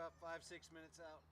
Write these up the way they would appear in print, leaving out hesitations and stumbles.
about 5-6 minutes out.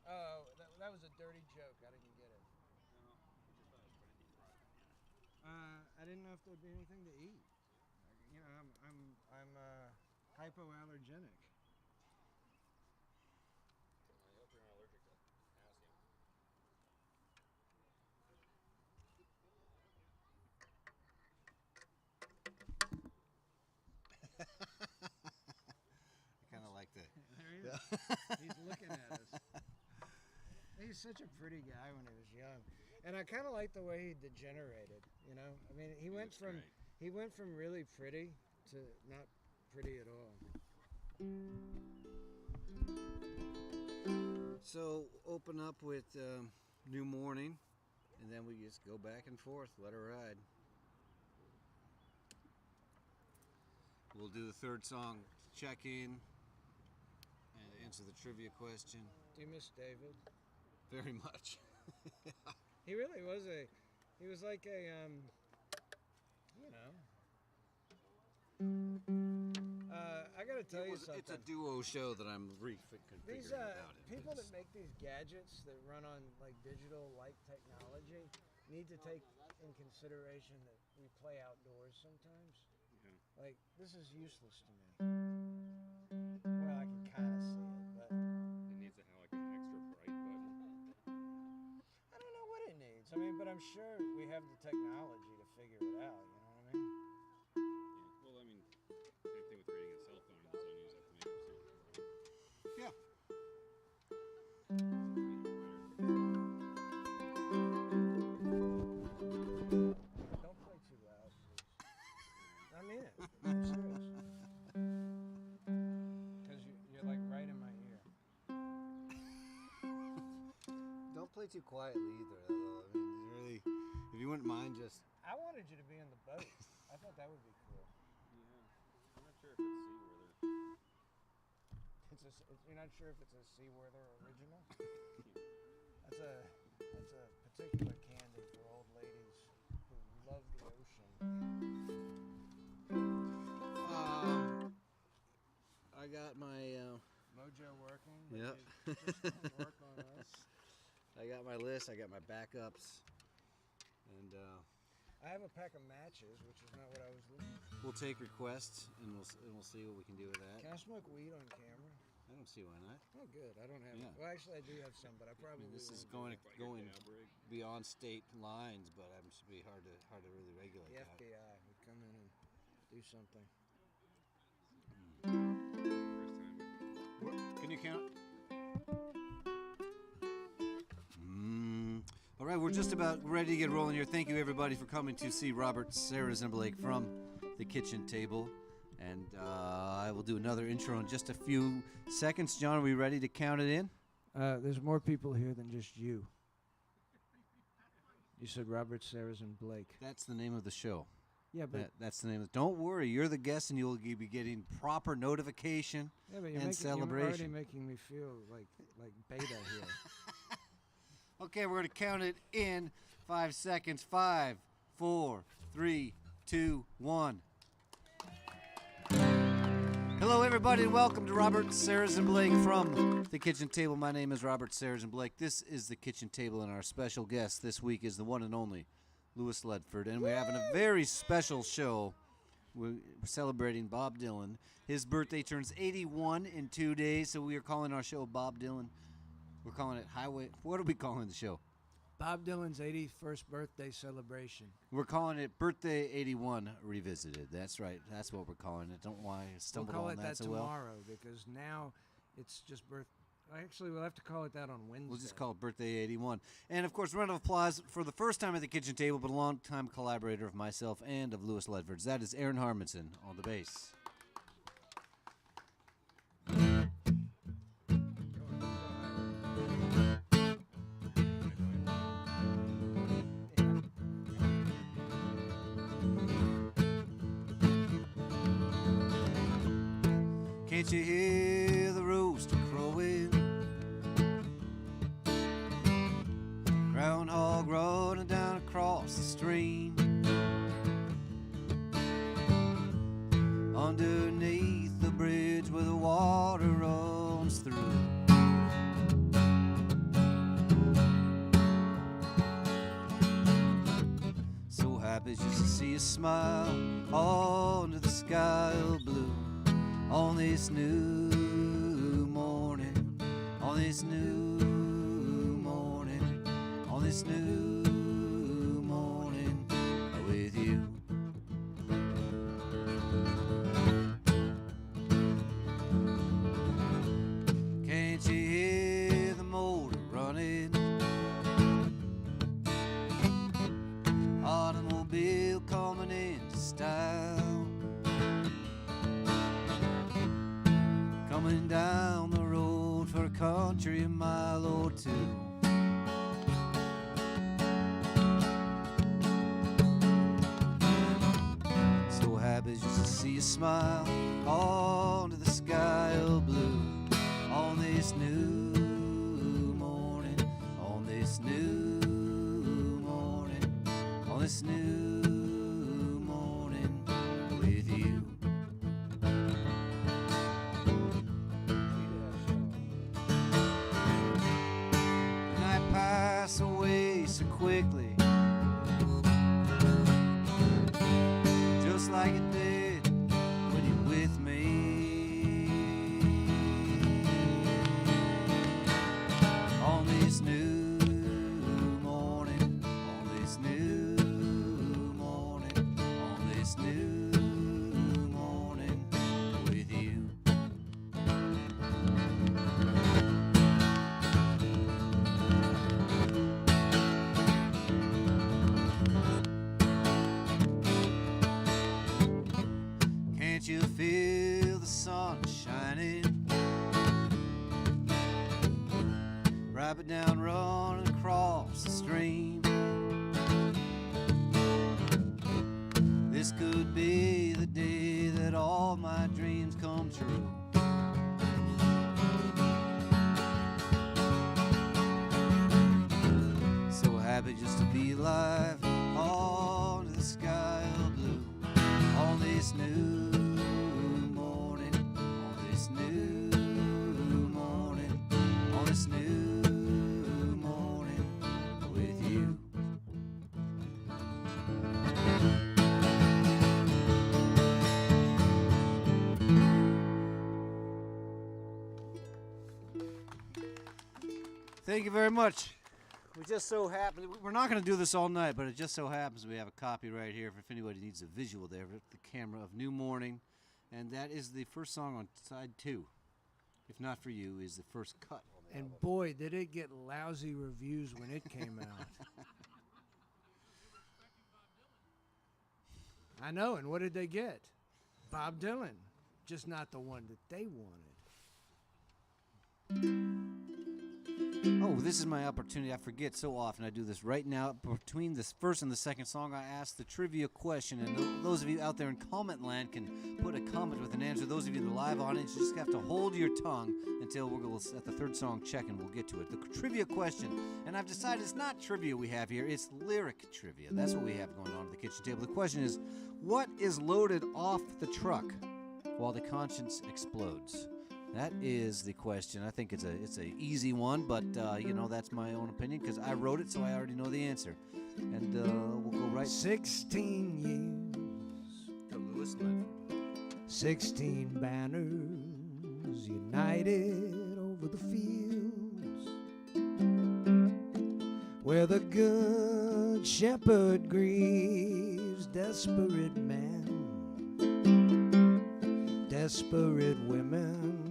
Oh, that was a dirty joke. I didn't get it. No, I just thought it was pretty deep fried I didn't know if there'd be anything to eat. You know, I'm hypoallergenic. I hope you're not allergic to potassium. I kind of like that. There he is. He's looking at us. He's such a pretty guy when he was young, and I kind of like the way he degenerated. You know, I mean, he went from really pretty to not pretty at all. So open up with New Morning, and then we just go back and forth, let her ride. We'll do the third song, check in, answer the trivia question. Do you miss David? Very much. He really was he was like a, you know. I gotta tell you something. It's a duo show that I'm reconfiguring These without him. people that make these gadgets that run on like digital light technology need to take in consideration that we play outdoors sometimes. Yeah. Like, this is useless to me. Well, I can kind of see it, but It needs to have like an extra bright button. I don't know what it needs. I mean, but I'm sure we have the technology to figure it out. You know what I mean? Yeah. Well, I mean, same thing with reading a cell phone. So you just have to make yourself. Yeah. Don't play too loud, please. I mean it. I'm serious. Because you're like right in my ear. Don't play too quietly either, though. I mean, really, if you wouldn't mind just... I wanted you to be in the boat. I thought that would be cool. Yeah. I'm not sure if it's seaweather. You're not sure if it's a Seaworther original? That's a particular candy for old ladies who love the ocean. I got my... Mojo working? Yep. Just don't work on us. I got my list. I got my backups. And I have a pack of matches, which is not what I was looking for. we'll take requests, and we'll see what we can do with that. Can I smoke weed on camera? I don't see why not. Oh, good. I don't have. Yeah. Well, actually, I do have some, but I I probably. mean, this is won't. going Dab rig. beyond state lines, but it should be hard to really regulate The that. FBI would come in and do something. First time. Can you count? All right, we're just about ready to get rolling here. Thank you, everybody, for coming to see Robert, Sarazin Blake from the kitchen table. And I will do another intro in just a few seconds. John, are we ready to count it in? There's more people here than just you. You said Robert, Sarazin, Blake. That's the name of the show. Yeah, but That's the name of it. Don't worry, you're the guest, and you'll be getting proper notification yeah, but and you're already celebration. making me feel like beta here. Okay, we're going to count it in 5 seconds. 5, 4, 3, 2, 1. Hello, everybody, and welcome to Robert, Sarazin Blake from the kitchen table. My name is Robert Sarazin Blake. This is the kitchen table, and our special guest this week is the one and only Louis Ledford. And we're having a very special show. We're celebrating Bob Dylan. His birthday turns 81 in 2 days, so we are calling our show Bob Dylan. We're calling it Highway. What are we calling the show? Bob Dylan's 81st birthday celebration. We're calling it Birthday 81 Revisited. That's right. That's what we're calling it. Don't why I We'll stumbled call on it that that so well. tomorrow because now it's just birth. Actually, we'll have to call it that on Wednesday. We'll just call it Birthday 81. And, of course, round of applause for the first time at the kitchen table, but a long-time collaborator of myself and of Louis Ledford's. That is Aaron Harmonson on the bass. Can't you hear the rooster crowing? Groundhog running down across the stream. Underneath the bridge where the water runs through. So happy just to see you smile under the sky of blue. On this new morning, on this new morning, on this new morning with you. Can't you hear the motor running? Automobile coming into style. Coming down the road for a country mile or two. So happy just to see you smile under the sky of blue. On this new morning, on this new morning, on this new morning with you. And I pass away so quickly, just like it did when you're with me. On this new morning, on this new morning, on this new morning with you. Can't you feel the sun shining? Right down, running across the stream. This could be the day that all my dreams come true. So happy just to be alive, on the sky of blue. On this new morning, on this new morning, on this new morning with you. Thank you very much. We just so happen, we're not going to do this all night, but it just so happens we have a copy right here if anybody needs a visual there, the camera of New Morning. And that is the first song on side 2. If Not For You is the first cut. And boy, did it get lousy reviews when it came out. I know, and what did they get? Bob Dylan, just not the one that they wanted. Oh, this is my opportunity. I forget so often. I do this right now. Between this first and the second song, I ask the trivia question. And those of you out there in comment land can put a comment with an answer. Those of you in the live audience, you just have to hold your tongue until we'll at the third song check and we'll get to it. The trivia question. And I've decided it's not trivia we have here. It's lyric trivia. That's what we have going on at the kitchen table. The question is, what is loaded off the truck while the conscience explodes? That is the question. I think it's a easy one, but you know, that's my own opinion because I wrote it, so I already know the answer. And we'll go right. 16 years, to Lewis Ledford. 16 banners united over the fields where the good shepherd grieves desperate men, desperate women.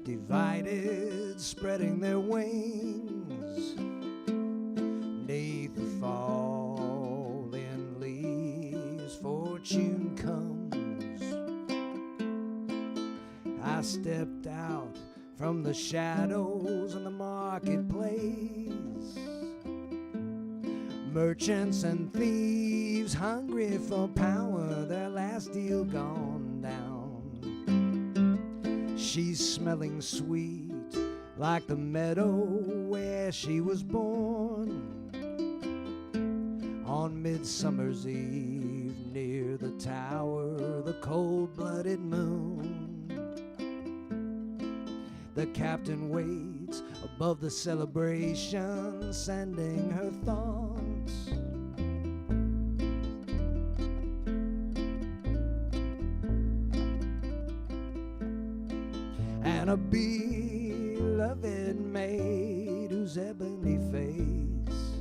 Divided, spreading their wings neath the falling leaves, fortune comes. I stepped out from the shadows in the marketplace. Merchants and thieves hungry for power, their last deal gone down. She's smelling sweet like the meadow where she was born. On Midsummer's Eve near the tower, the cold-blooded moon. The captain waits above the celebration, sending her thoughts. And a beloved maid whose ebony face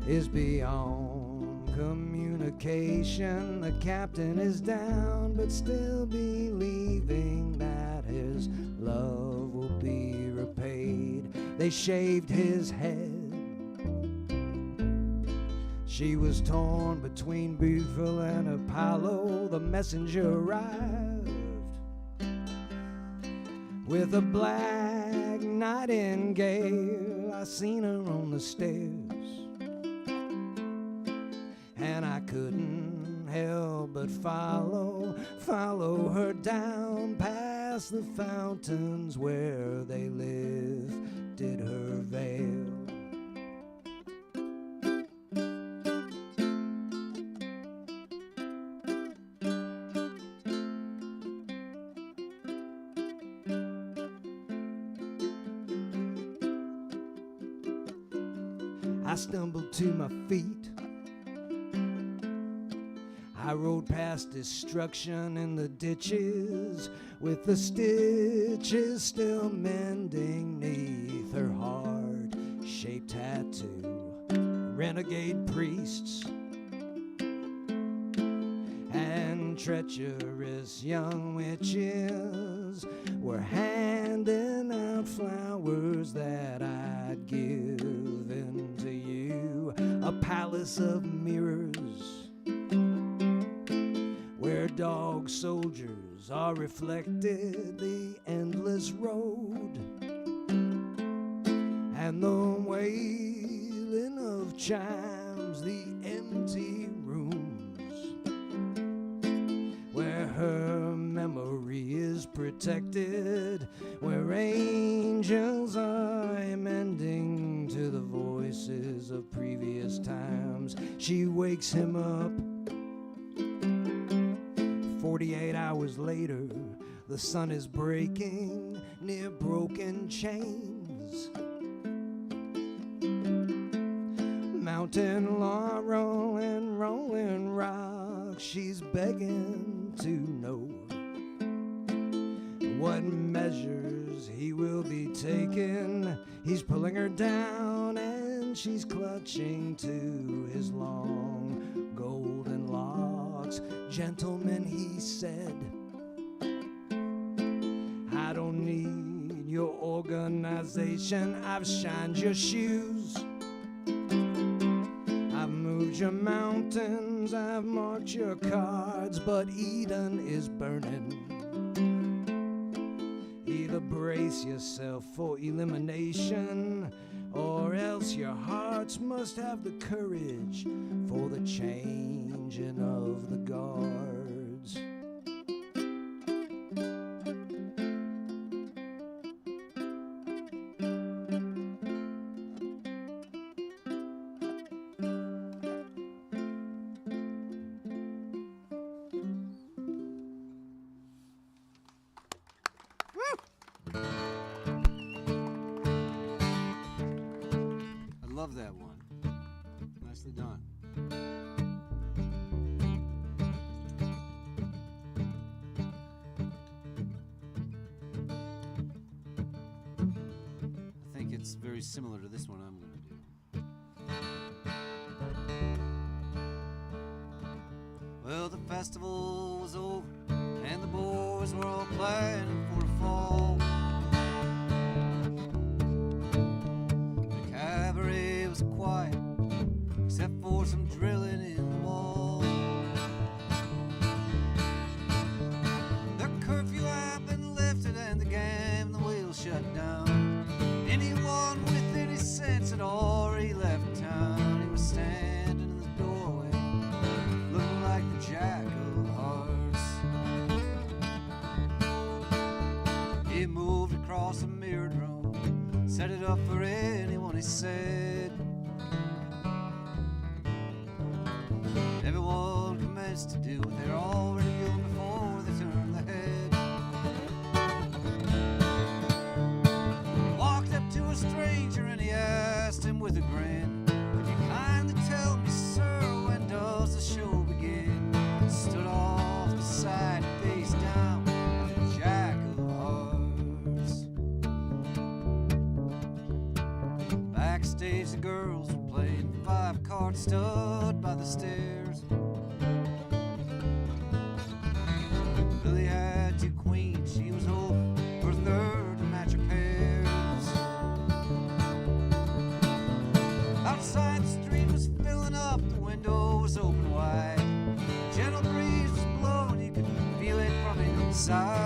is beyond communication. The captain is down, but still believing that his love will be repaid. They shaved his head. She was torn between Buford and Apollo. The messenger arrived with a black nightingale. I seen her on the stairs, and I couldn't help but follow her down past past the fountains where they lifted her veil. I stumbled to my feet. I rode past destruction in the ditches, with the stitches still mending neath her heart-shaped tattoo. Renegade priests and treacherous young witches were handing out flowers that I'd given to you. A palace of mirrors where dog soldiers are reflected, the endless road and the wailing of chimes, the empty rooms where her memory is protected, where angels are amending to the voices of previous times. She wakes him up. 48 hours later, the sun is breaking near broken chains. Mountain laurel and rolling rock, she's begging to know what measures he will be taking. He's pulling her down and she's clutching to his long golden locks. Gentlemen, he said, I don't need your organization. I've shined your shoes, I've moved your mountains, I've marked your cards, but Eden is burning. Either brace yourself for elimination, or else your hearts must have the courage for the changing of the guards. I love that one. Nicely done. I think it's very similar to this one I'm going to do. Well, the festival was over and the boys were all planning for a fall. The cabaret was quiet except for some drilling in the wall. The curfew had been lifted and the game, the wheel shut down. Anyone with any sense had already left town. He was standing in the doorway, looking like the Jack of Hearts. He moved across a mirrored room, set it up for anyone, he said. Everyone commenced to do what they're already doing before they turn their head. Walked up to a stranger and he asked him with a grin, "Could you kindly tell me, sir, when does the show begin?" Stood off the side, face down, the Jack of Hearts. Backstage the girls were playing 5-card stud by the stairs. Billy had 2 queens, she was hoping for a third to match her pairs. Outside the street was filling up, the window was open wide. Gentle breeze was blowing, you could feel it from inside.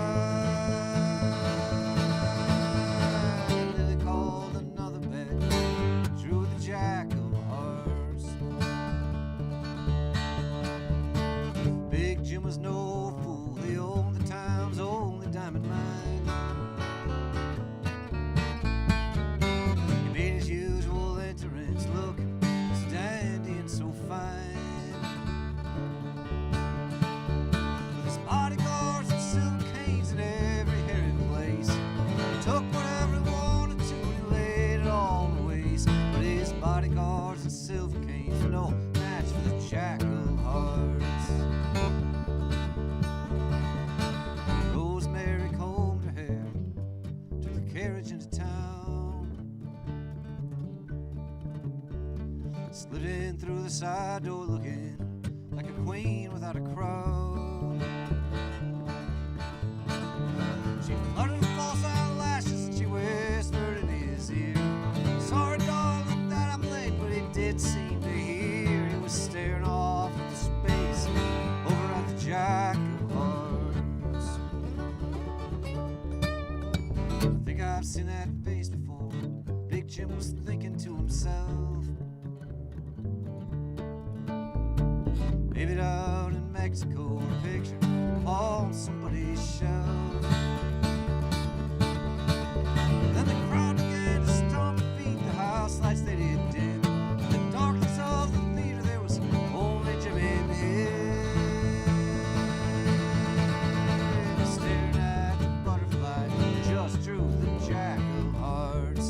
Lily called another bed, drew the Jack of Hearts. Big Jim was no fool, he owned the town's only diamond mine. Slid in through the side door looking like a queen without a crown. She flirted with false eyelashes and she whispered in his ear, "Sorry, darling, that I'm late," but he did seem to hear. He was staring off into space over at the Jack of Hearts. I think I've seen that face before. Big Jim was thinking to himself, maybe down in Mexico, or a picture on somebody's shelf. Then the crowd began to stomp feet, the house lights they did dim. In the darkness of the theater there was only Jim and him, staring at the butterfly just drew the Jack of Hearts.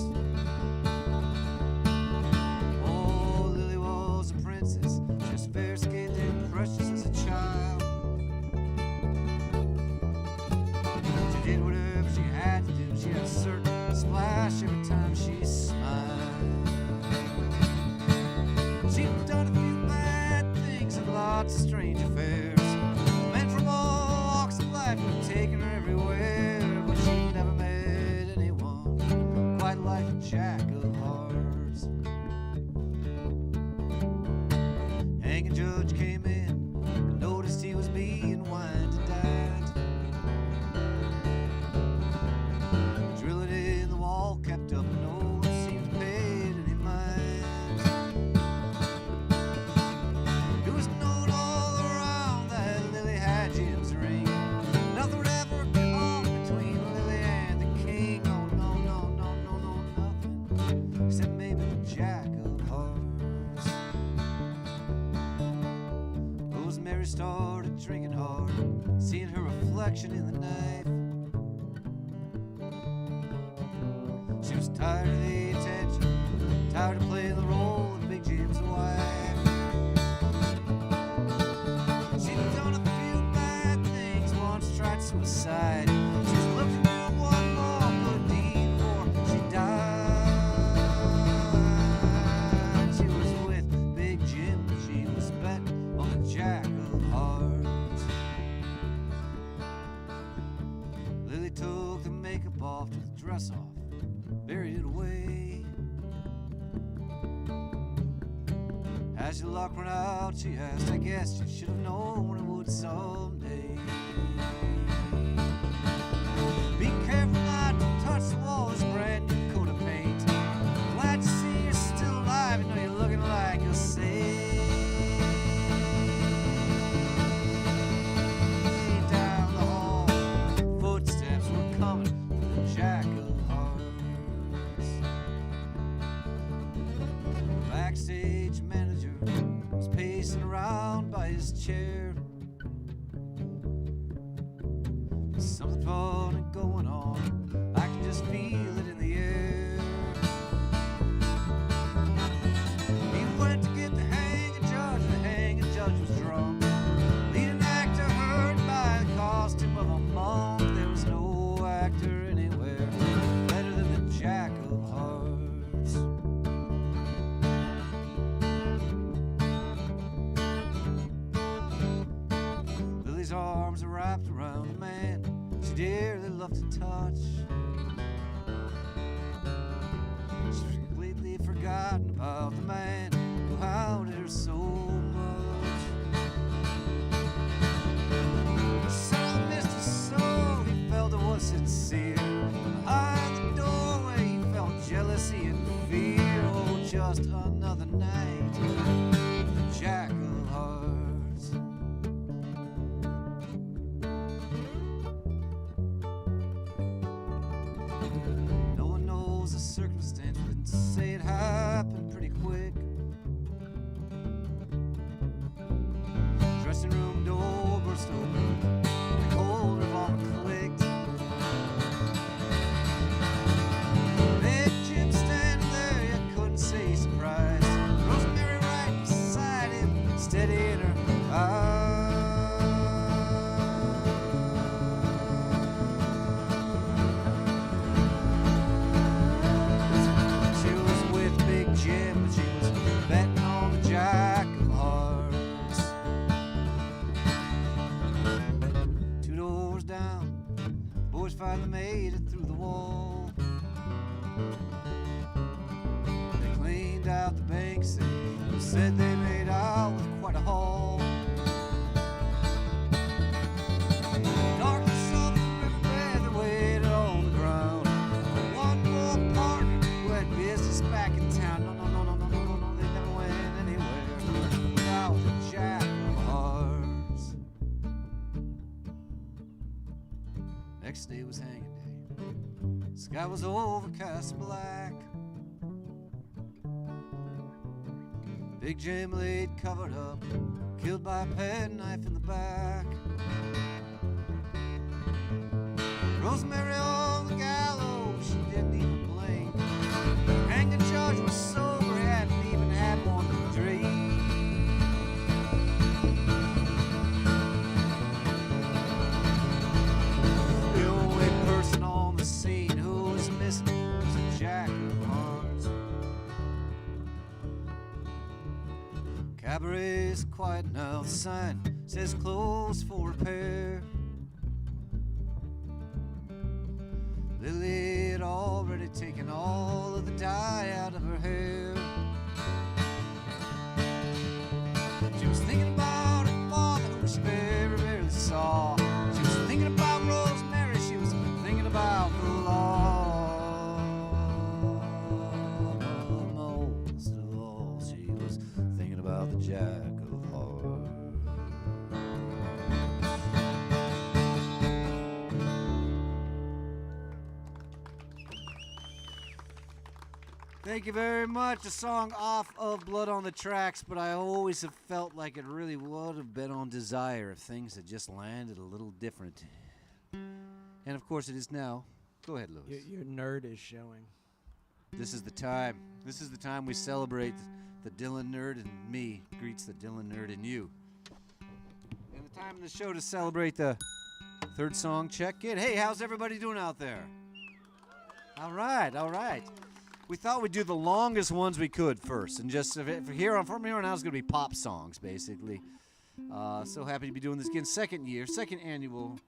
Oh, Lily was a princess, just fair-skinned and precious as a child. She did whatever she had to do. She had a certain splash every time she smiled. She'd done a few bad things and lots of strange affairs. Men from all walks of life would have taken her everywhere, but she never met anyone quite like a Jack of Hearts. Hanging judge came in and noticed he was being wined and dined. Drilling in the wall kept up, no one seemed to pay any mind. It was known all around that Lily had Jim's ring. Nothing would ever come between Lily and the king. Oh, no, no, no, no, no, nothing except maybe the Jack of Hearts. Rosemary started drinking hard, seeing her reflection in the knife. She was tired of the attention, tired of playing the role of Big Jim's wife. She'd done a few bad things, once tried suicide. She was looking for one more good deed before she died. She was with Big Jim, she was betting on the Jack of Hearts. Lily took the makeup off, took the dress off, buried it away. As your luck ran out, she asked, I guess you should have known it would someday. Be careful not to touch the wall, this brand new coat of paint. Glad to see you're still alive, you know you're looking like you'll say. Down the hall, footsteps were coming from the Jack of Hearts. Backstage manager was pacing around by his chair. Something funny going on, I can just feel it in the air. He went to get the hanging judge, and the hanging judge was drunk. Leading actor hurt by the costume of a monk. There was no actor anywhere better than the Jack of Hearts. Lily's arms are wrapped around a man she dearly loved to touch. She's completely forgotten about the man who hounded her so much. She saw Mr. So he felt it was sincere. Behind the doorway he felt jealousy and fear. Oh, just another night, the Jack of Hearts. No one knows the circumstance, but say it happened pretty quick. finally made it through the wall. They cleaned out the banks and said they made out with quite a haul. Darkness of the riverbed, they waited on the ground for one more partner who had business back in town. No, they never went anywhere without the Jack of Hearts. Next day was hanging day. The sky was overcast and black. Big Jim laid covered up, killed by a penknife in the back. Rosemary on the gallows, she didn't even blink. Hanged the judge was sober, he hadn't even had one to drink. The only person on the scene who was missing was a Jack of Hearts. Cabaret's quiet now, the sign says closed for repair. Lily had already taken all of the dye out of her hair. She was thinking about her father, who she very rarely saw. She was thinking about Rosemary, she was thinking about the law. Most of all, she was thinking about the Jack of Hearts. Thank you very much. A song off of Blood on the Tracks, but I always have felt like it really would have been on Desire if things had just landed a little different. And of course it is now. Go ahead, Lewis. Your nerd is showing. This is the time. This is the time we celebrate the Dylan nerd, and me greets the Dylan nerd in you. And the time in the show to celebrate the third song check-in. Hey, how's everybody doing out there? All right, all right. We thought we'd do the longest ones we could first, and just from here on out, it's going to be pop songs, basically. So happy to be doing this again. Second annual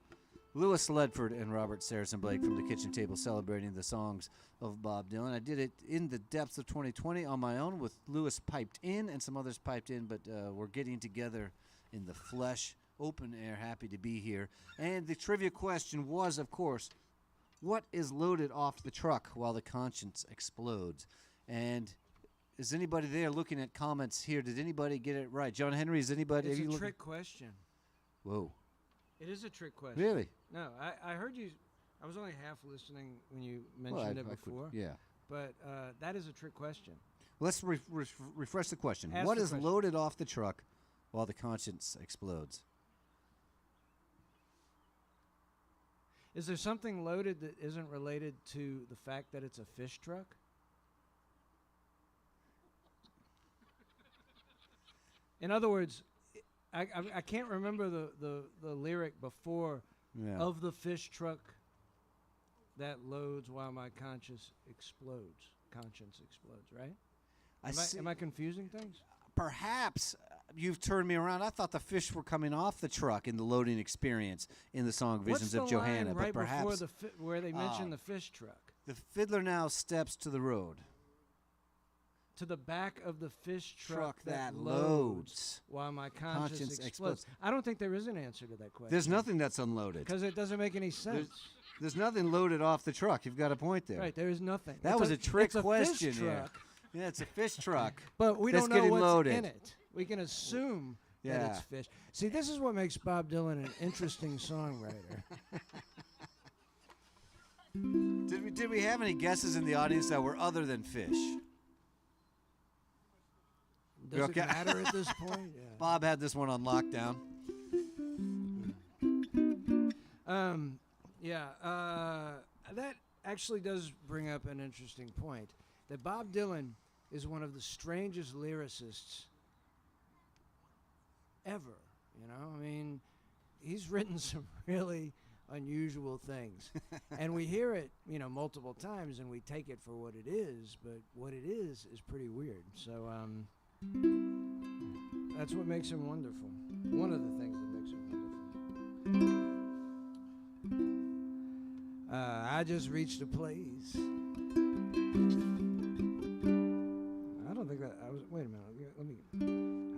Lewis Ledford and Robert Sarazin Blake from the Kitchen Table celebrating the songs of Bob Dylan. I did it in the depths of 2020 on my own with Lewis piped in and some others piped in, but we're getting together in the flesh, open air, happy to be here. And the trivia question was, of course, what is loaded off the truck while the conscience explodes? And is anybody there looking at comments here? Did anybody get it right? John Henry, is anybody? It's a trick question. Whoa. It is a trick question. Really? No, I heard you. I was only half listening when you mentioned it before. Yeah. But that is a trick question. Let's refresh the question. Ask What the is question. loaded off the truck while the conscience explodes? Is there something loaded that isn't related to the fact that it's a fish truck? In other words, I can't remember the lyric before of the fish truck that loads while my conscience explodes. Conscience explodes, right? Am I confusing things? Perhaps you've turned me around. I thought the fish were coming off the truck in the loading experience in the song Visions of Johanna. What's the line right but perhaps before where they mention the fish truck? The fiddler now steps to the road. To the back of the fish truck that loads while my conscience explodes. I don't think there is an answer to that question. There's nothing that's unloaded. Because it doesn't make any sense. There's nothing loaded off the truck. You've got a point there. Right, there is nothing. That was a trick it's question. Fish truck. Yeah, it's a fish truck. But we that's don't know getting what's loaded. in it. We can assume that it's fish. See, this is what makes Bob Dylan an interesting songwriter. Did we have any guesses in the audience that were other than fish? Does it matter at this point? Yeah. Bob had this one on lockdown. That actually does bring up an interesting point. That Bob Dylan is one of the strangest lyricists ever. You know, I mean, he's written some really unusual things. And we hear it, multiple times, and we take it for what it is, but what it is pretty weird. So, that's what makes him wonderful. One of the things that makes him I just reached a place. I don't think that I was. Wait a minute. Let me.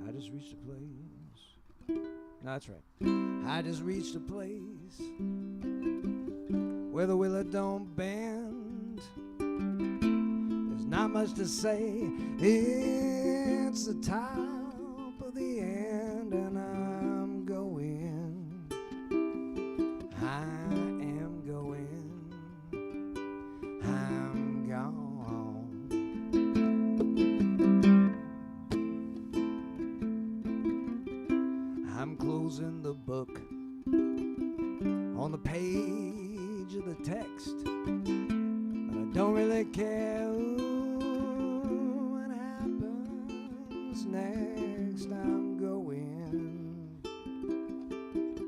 I just reached a place. No, that's right. I just reached a place where the willow don't bend. There's not much to say. It's the top of the end, and I'm going. I am going. I'm gone. I'm closing the book on the page of the text, but I don't really care what happens next. I'm going.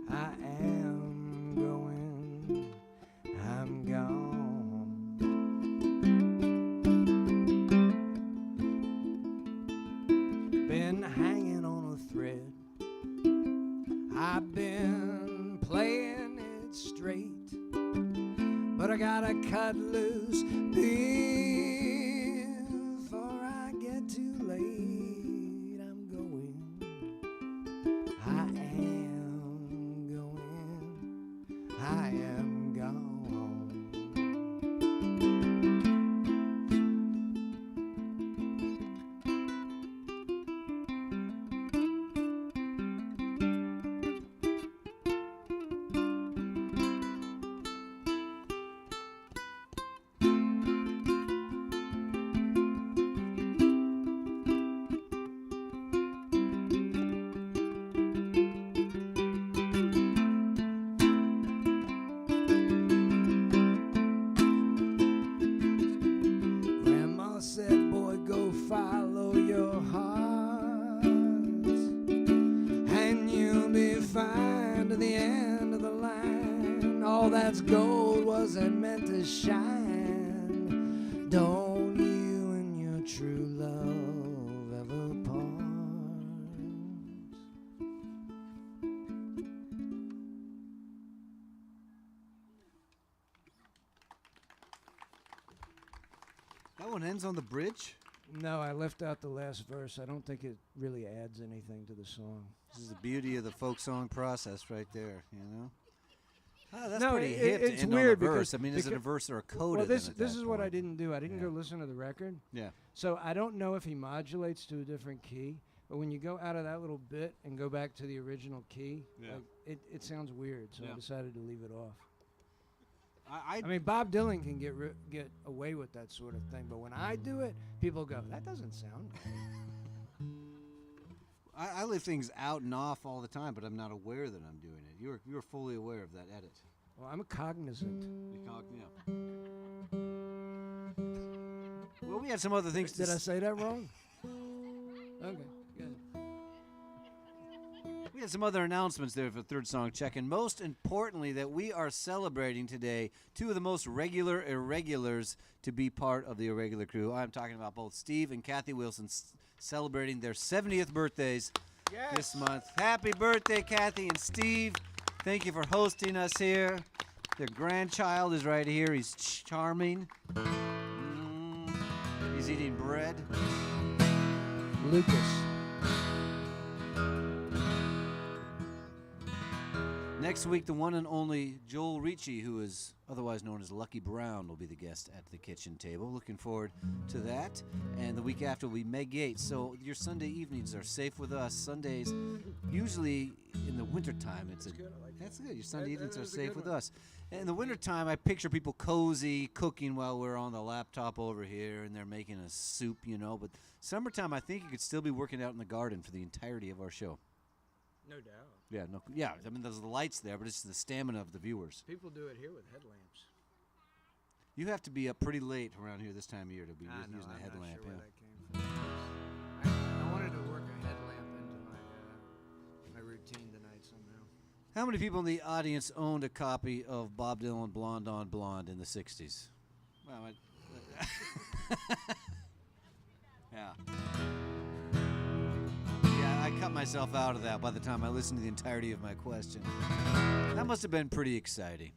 I am going. I'm gone. Been hanging on a thread. I've been playing it straight, but I gotta cut loose before I get too late. I'm going. I am going. I am gone. Grandma said, boy, go follow your heart, and you'll be fine to the end of the line. All that's gold wasn't meant to shine. Don't you and your true love ever part? That one ends on the bridge. No, I left out the last verse. I don't think it really adds anything to the song. This is the beauty of the folk song process right there, you know? Ah, that's No, pretty it- hip to it's end weird on a verse. because- I mean, is it a because- verse or a coda? Well, this then at this that is what I point? didn't do. I didn't Yeah. go listen to the record. Yeah. So I don't know if he modulates to a different key, but when you go out of that little bit and go back to the original key, Yeah. like, it sounds weird. So I Yeah. decided to leave it off. I I mean, Bob Dylan can get away with that sort of thing, but when I do it, people go, "That doesn't sound right." I leave things out and off all the time, but I'm not aware that I'm doing it. You're fully aware of that edit. Well, I'm cognizant. Well, we had some other things to Did I say that wrong? Okay, good. We had some other announcements there for the third song check, and most importantly, that we are celebrating today two of the most regular irregulars to be part of the irregular crew. I'm talking about both Steve and Kathy Wilson celebrating their 70th birthdays this month. Happy birthday, Kathy and Steve. Thank you for hosting us here. Their grandchild is right here. He's charming. He's eating bread. Lucas. Next week, the one and only Joel Ricci, who is otherwise known as Lucky Brown, will be the guest at the kitchen table. Looking forward to that. And the week after will be Meg Yates. So your Sunday evenings are safe with us. Sundays, usually in the wintertime, that's good. Your Sunday evenings are safe with us. And in the wintertime, I picture people cozy, cooking while we're on the laptop over here, and they're making a soup, you know. But summertime, I think you could still be working out in the garden for the entirety of our show. No doubt. Yeah. I mean, there's the lights there, but it's the stamina of the viewers. People do it here with headlamps. You have to be up pretty late around here this time of year to be I know, using a I'm headlamp. not sure where Yeah. that came from. I wanted to work a headlamp into my routine tonight somehow. How many people in the audience owned a copy of Bob Dylan Blonde on Blonde in the 60s? Well, yeah. Yeah, I cut myself out of that by the time I listened to the entirety of my question. That must have been pretty exciting.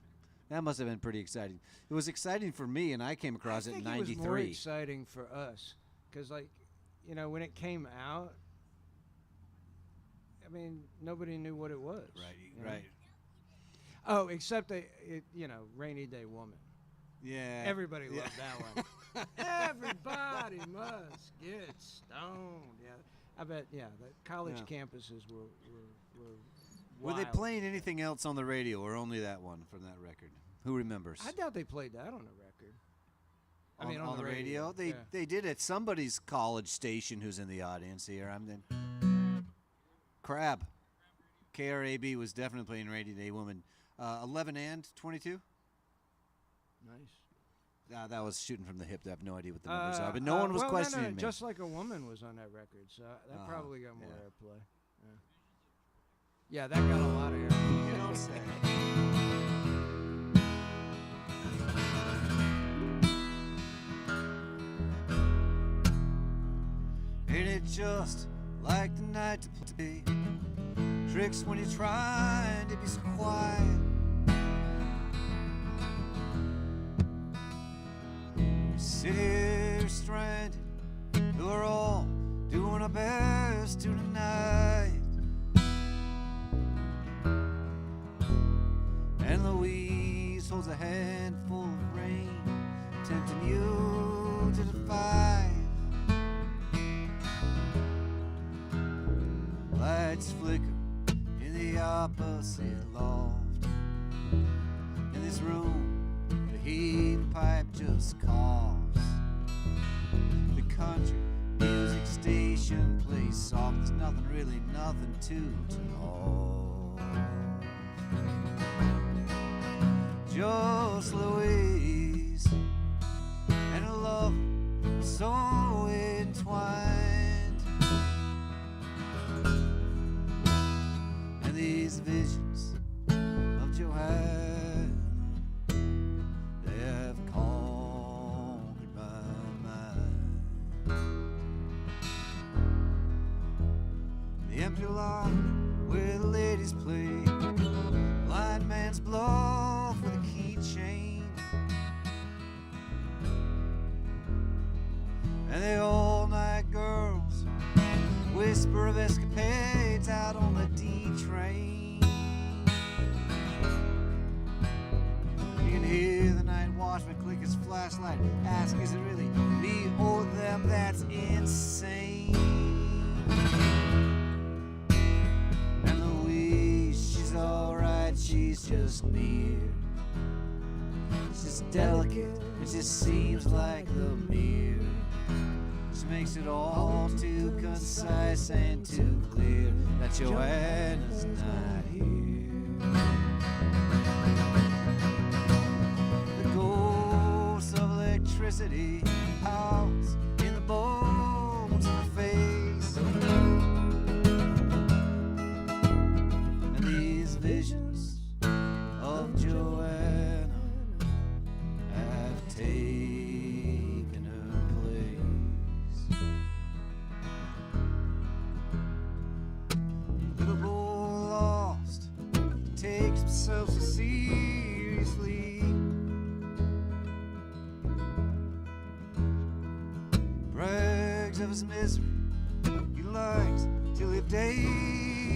That must have been pretty exciting. It was exciting for me, and I came across it in I think it was more '93. exciting for us because, like, you know, when it came out, I mean, nobody knew what it was. Right, you know? right. Oh, except Rainy Day Woman. Yeah. Everybody loved that one. Everybody must get stoned. Yeah, I bet. Yeah, the college campuses were Were they wild. playing anything else on the radio, or only that one from that record? Who remembers? I doubt they played that on the record. I mean, on the the radio. They yeah. they did at somebody's college station who's in the audience here. I'm then Crab. KRAB was definitely playing Radio Day Woman. 11 and 22. Nice. That was shooting from the hip. I have no idea what the numbers are, but no one was well, questioning me. Just Like a Woman was on that record, so that probably got more yeah. airplay. Yeah, that got a lot of airplay. You don't say. Ain't it just like the night to play tricks when you're trying to be so quiet? We sit here stranded, we're all doing our best to tonight. And Louise holds a handful of rain, tempting you to defy. Lights flicker in the opposite loft. In this room, the heat pipe just coughs. The country music station plays soft. There's nothing, really nothing to turn off. Just Louise and a love so entwined. And these visions of Joanne, they have conquered my mind. The empty lot where the ladies play, blind man's bluff with a keychain, and the all-night girls whisper of escapades out on the D train. You can hear the night watchman click his flashlight, ask, is it really me or them? That's insane. And Louise, she's alright, she's just near. She's delicate, it just seems like the mirror. She makes it all too concise and too clear that Joanna's not here. The ghost of electricity howls in the bones of her face. And these visions of Joanna have taken her place. Little boy lost, takes himself so seriously. Brags of his misery, he likes to live dangerously.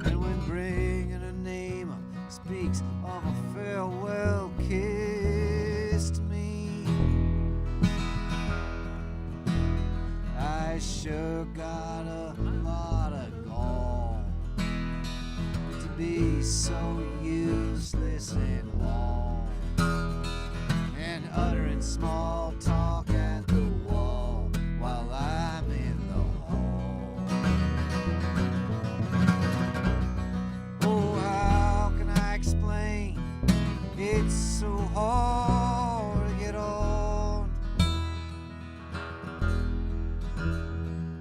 And when bringing her name up, speaks of a farewell kiss to me. I sure got a lot of gall to be so useless and long, and uttering small talk at the wall while I'm in the hall. Oh, how can I explain? It's so hard to get on.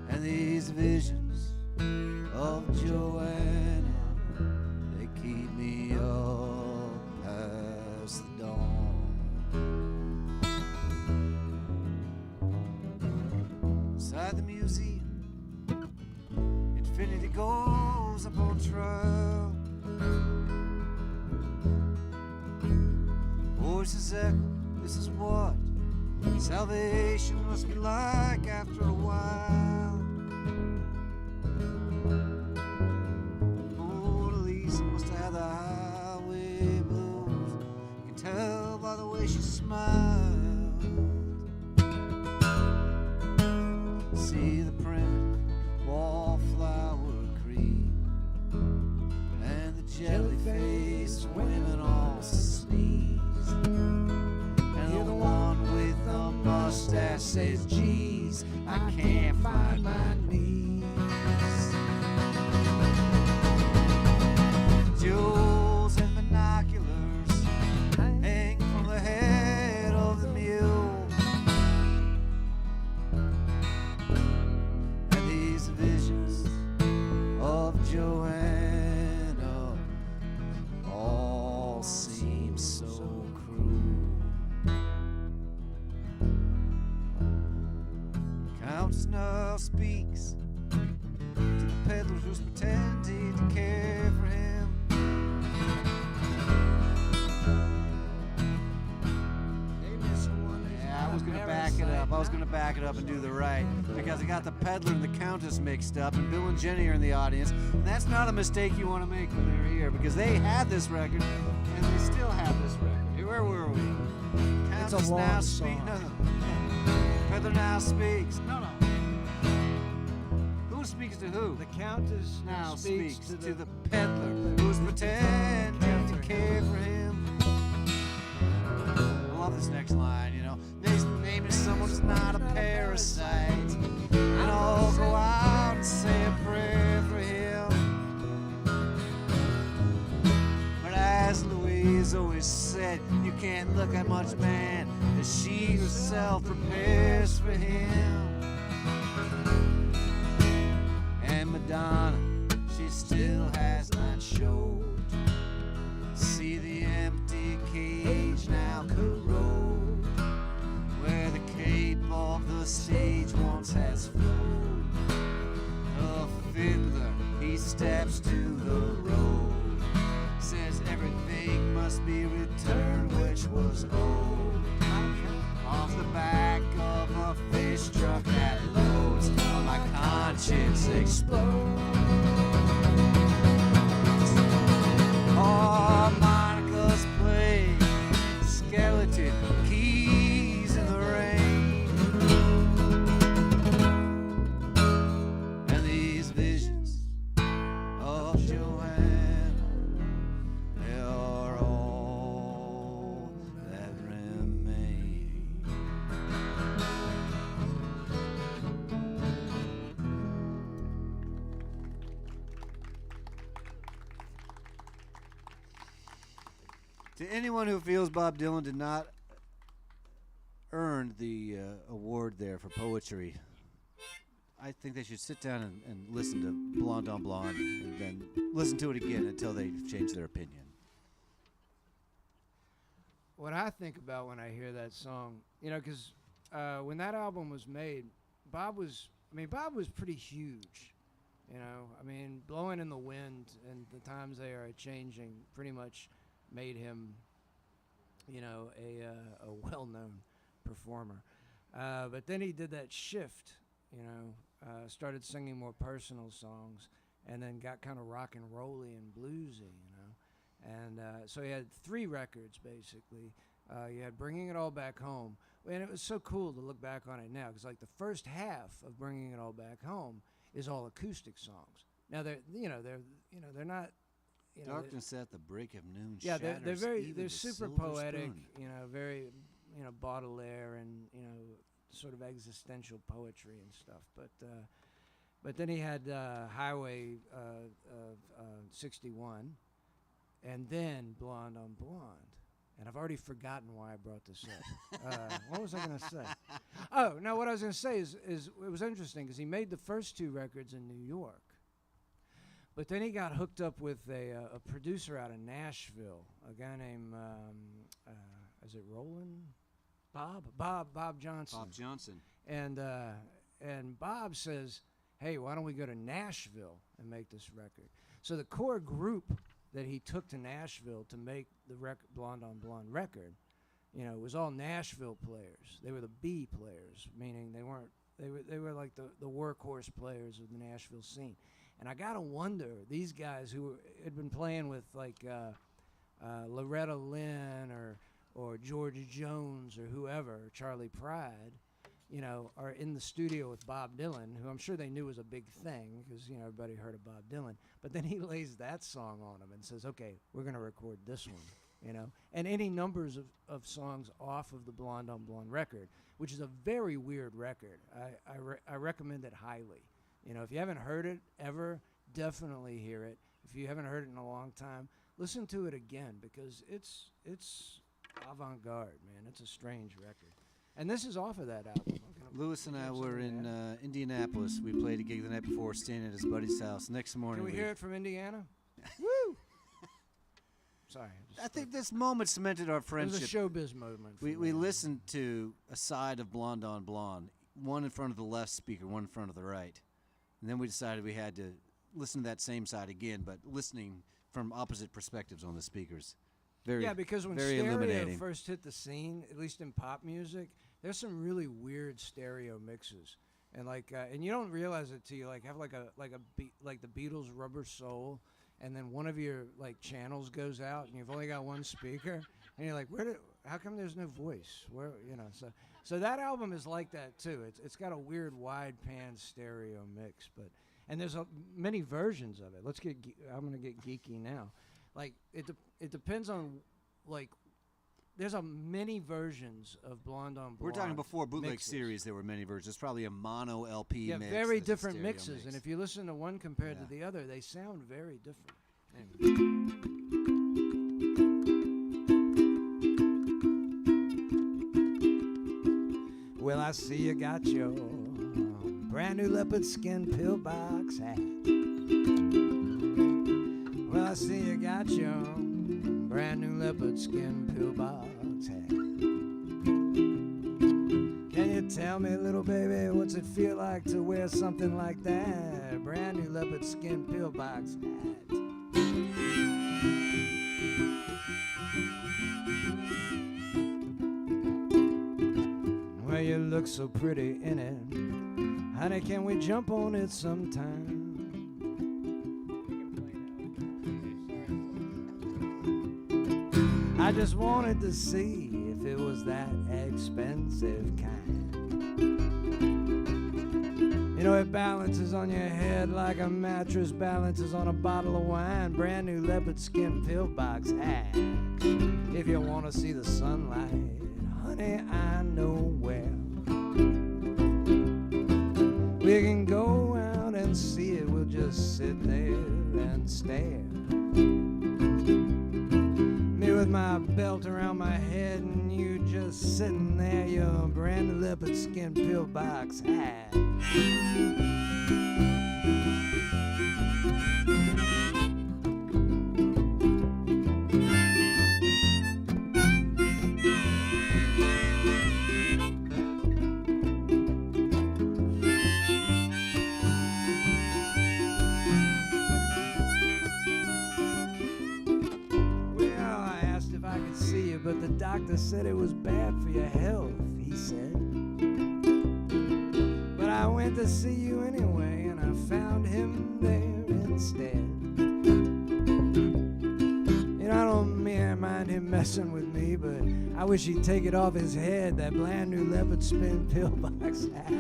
And these visions of Joanna, they keep me up past the dawn. Inside the museum, infinity goes goes up on trial. Voices echo, this is what salvation must be like after a while. Mona Lisa must have the highway blues. You can tell by the way she smiled. See the print, wallflower cream, and the jelly-faced women all sneeze. And the one with the mustache says, geez, I can't find my knees. Jewels and binoculars hang from the head of the mule. And these visions of Joanna all seem so cruel. Countess now speaks to the peddler who's pretending to care for him. Yeah, I was gonna back it up. I was gonna back it up and do the right, because I got the peddler and the countess mixed up, and Bill and Jenny are in the audience, and that's not a mistake you want to make when they're here, because they had this record, and they still have this record. Hey, where were we? It's a Countess long now song. No. Peddler now speaks. No. Who speaks to who? The Countess Now speaks to the peddler who's pretending to care for him. I love this next line, you know. Name is someone who's not a parasite. And I'll go out and say a prayer for him. But as Louise always said, you can't look at much man as she herself prepares for him. And Madonna, she still has not showed. See the empty cage now corrode, where the cape of the stage once has flowed. A fiddler, he steps to the road, says everything must be returned which was old. Off the back of a fish truck that loads, my conscience explodes. Harmonicas play, skeleton keys in the rain, and these visions of Joanna, they are all that remain. To anyone who feels Bob Dylan did not earn the award there for poetry, I think they should sit down and listen to Blonde on Blonde and then listen to it again until they change their opinion. What I think about when I hear that song, you know, because when that album was made, Bob was pretty huge. You know, I mean, Blowing in the Wind and The Times They Are Changing pretty much made him, you know, a well-known performer. But then he did that shift, you know, started singing more personal songs, and then got kind of rock and rolly and bluesy, you know. And so he had 3 records, basically. You had Bringing It All Back Home, and it was so cool to look back on it now, because like the first half of Bringing It All Back Home is all acoustic songs. Now they're not. You know, Darkness at the break of noon. yeah, they're they're super poetic. You know, very Baudelaire and sort of existential poetry and stuff. But then he had Highway 61, and then Blonde on Blonde. And I've already forgotten why I brought this up. What was I going to say? Oh, no, what I was going to say is it was interesting because he made the first 2 records in New York. But then he got hooked up with a producer out of Nashville, a guy named, is it Roland? Bob Johnson. Bob Johnson. And Bob says, hey, why don't we go to Nashville and make this record? So the core group that he took to Nashville to make the Blonde on Blonde record, you know, it was all Nashville players. They were the B players, meaning they were like the workhorse players of the Nashville scene. And I gotta wonder, these guys who had been playing with like Loretta Lynn or Georgia Jones or whoever, or Charlie Pride, you know, are in the studio with Bob Dylan, who I'm sure they knew was a big thing because, you know, everybody heard of Bob Dylan. But then he lays that song on them and says, okay, we're going to record this one, you know. And any numbers of songs off of the Blonde on Blonde record, which is a very weird record. I recommend it highly. You know, if you haven't heard it ever, definitely hear it. If you haven't heard it in a long time, listen to it again because it's avant-garde, man. It's a strange record. And this is off of that album. Lewis and I were in Indianapolis. We played a gig the night before, staying at his buddy's house. Next morning, can we hear it from Indiana? Woo! Sorry. I think this moment cemented our friendship. It was a showbiz moment. We listened to a side of Blonde on Blonde, one in front of the left speaker, one in front of the right. And then we decided we had to listen to that same side again, but listening from opposite perspectives on the speakers. Because when stereo first hit the scene, at least in pop music, there's some really weird stereo mixes, and and you don't realize it till you have like the Beatles' Rubber Soul, and then one of your channels goes out, and you've only got one speaker, and you're like, how come there's no voice? Where so that album is like that too. It's got a weird wide pan stereo mix, and there's many versions of it. I'm gonna get geeky now. It depends on there's many versions of Blonde on Blonde. We're talking before bootleg mixes. series. There were many versions. It's probably a mono LP mix. Yeah, very different mixes. Mix. And if you listen to one compared to the other, they sound very different. Anyway. Well, I see you got your brand new leopard skin pillbox hat. Well, I see you got your brand new leopard skin pillbox hat. Can you tell me, little baby, what's it feel like to wear something like that? Brand new leopard skin pillbox hat. Well, you look so pretty in it. Honey, can we jump on it sometime? I just wanted to see if it was that expensive kind. You know, it balances on your head like a mattress balances on a bottle of wine. Brand new leopard skin pillbox hat. If you want to see the sunlight, honey, I know where. We can go out and see it. We'll just sit there and stare. Me with my belt around my head and you just sitting there, your brand new leopard skin pillbox hat. But the doctor said it was bad for your health, he said. But I went to see you anyway, and I found him there instead. You know, I don't mind him messing with me, but I wish he'd take it off his head, that brand new leopard skin pillbox hat.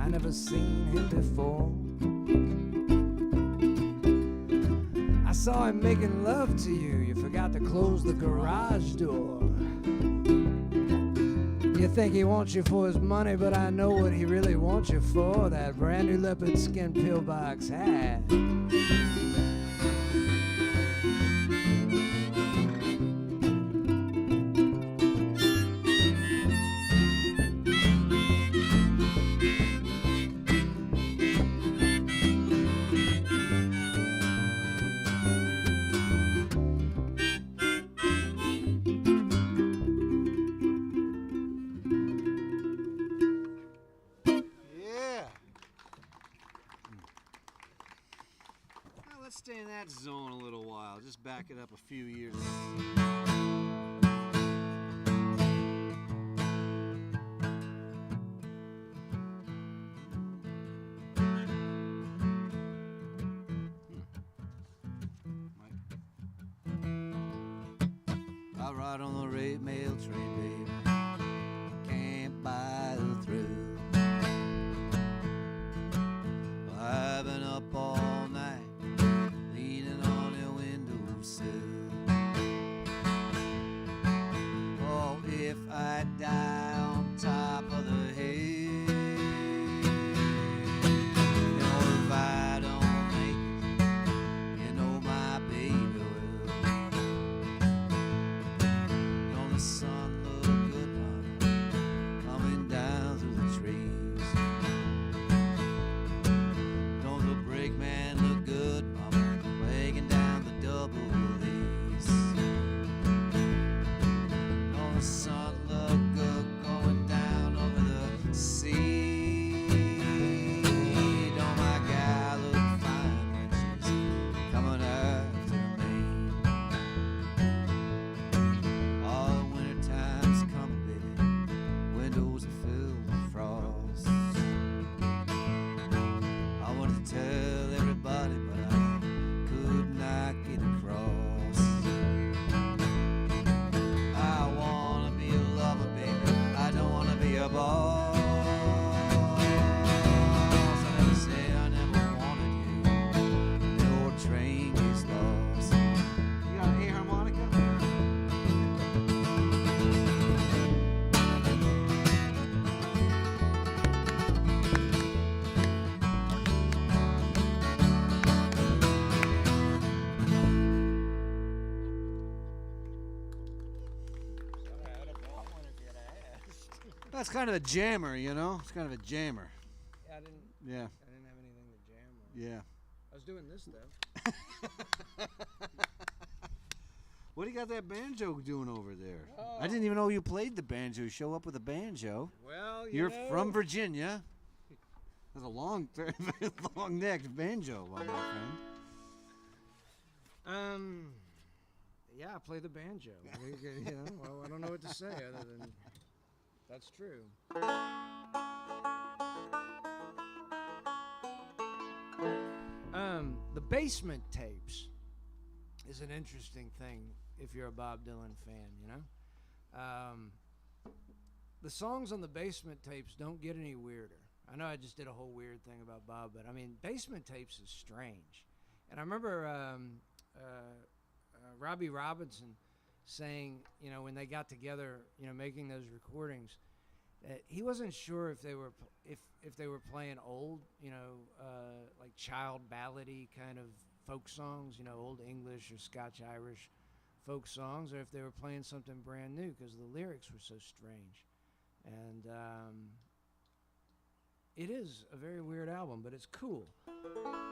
I never seen him before. I saw him making love to you. You forgot to close the garage door. You think he wants you for his money, but I know what he really wants you for. That brand new leopard skin pillbox hat. that zone a little while. Just back it up a few years. I ride on the mail train, baby. Can't buy through. I've been up all night, leaning on your windowsill. Oh, if I die on top of the hill, you know, if I don't make it, you know my baby will. Don't the sun look good, mama, coming down through the trees? Don't the brakeman look good, mama, wagging down the double E's? Don't the sun look good going down over the sea? Don't my guy look fine when she's coming after me? All the winter time's coming, baby. Windows are filled with frost. I wanted to tell everybody, but I could not get across. I wanna be a lover, baby. I don't wanna be a boss. I never said I never wanted you. The old train gets lost. You got an A harmonica? I'd have bought one if you'd asked. That's kind of a jammer, you know? It's kind of a jammer. Yeah, I didn't Yeah, have anything to jam on. yeah. I was doing this though. What do you got that banjo doing over there? Oh. I didn't even know you played the banjo. You show up with a banjo. Well, You're know, from Virginia. That's a long, very long-necked banjo, my friend. Yeah, I play the banjo. You know, well, I don't know what to say other than that's true. The Basement Tapes is an interesting thing if you're a Bob Dylan fan, you know? The songs on the Basement Tapes don't get any weirder. I know I just did a whole weird thing about Bob, but I mean, Basement Tapes is strange. And I remember Robbie Robinson saying, you know, when they got together, you know, making those recordings, that he wasn't sure if they were if they were playing old, you know, like child ballady kind of folk songs, you know, old English or Scotch Irish folk songs, or if they were playing something brand new because the lyrics were so strange. And it is a very weird album, but it's cool.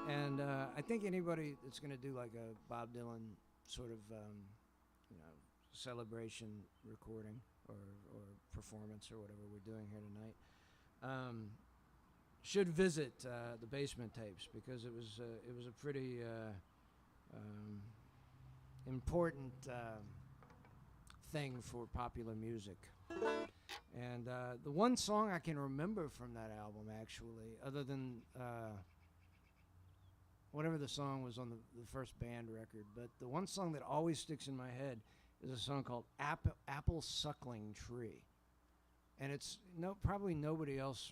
And I think anybody that's going to do like a Bob Dylan sort of, you know, celebration recording or performance or whatever we're doing here tonight, should visit the Basement Tapes because it was a pretty important thing for popular music. And the one song I can remember from that album, actually, other than whatever the song was on the first band record, but the one song that always sticks in my head is a song called Apple Suckling Tree. And it's probably nobody else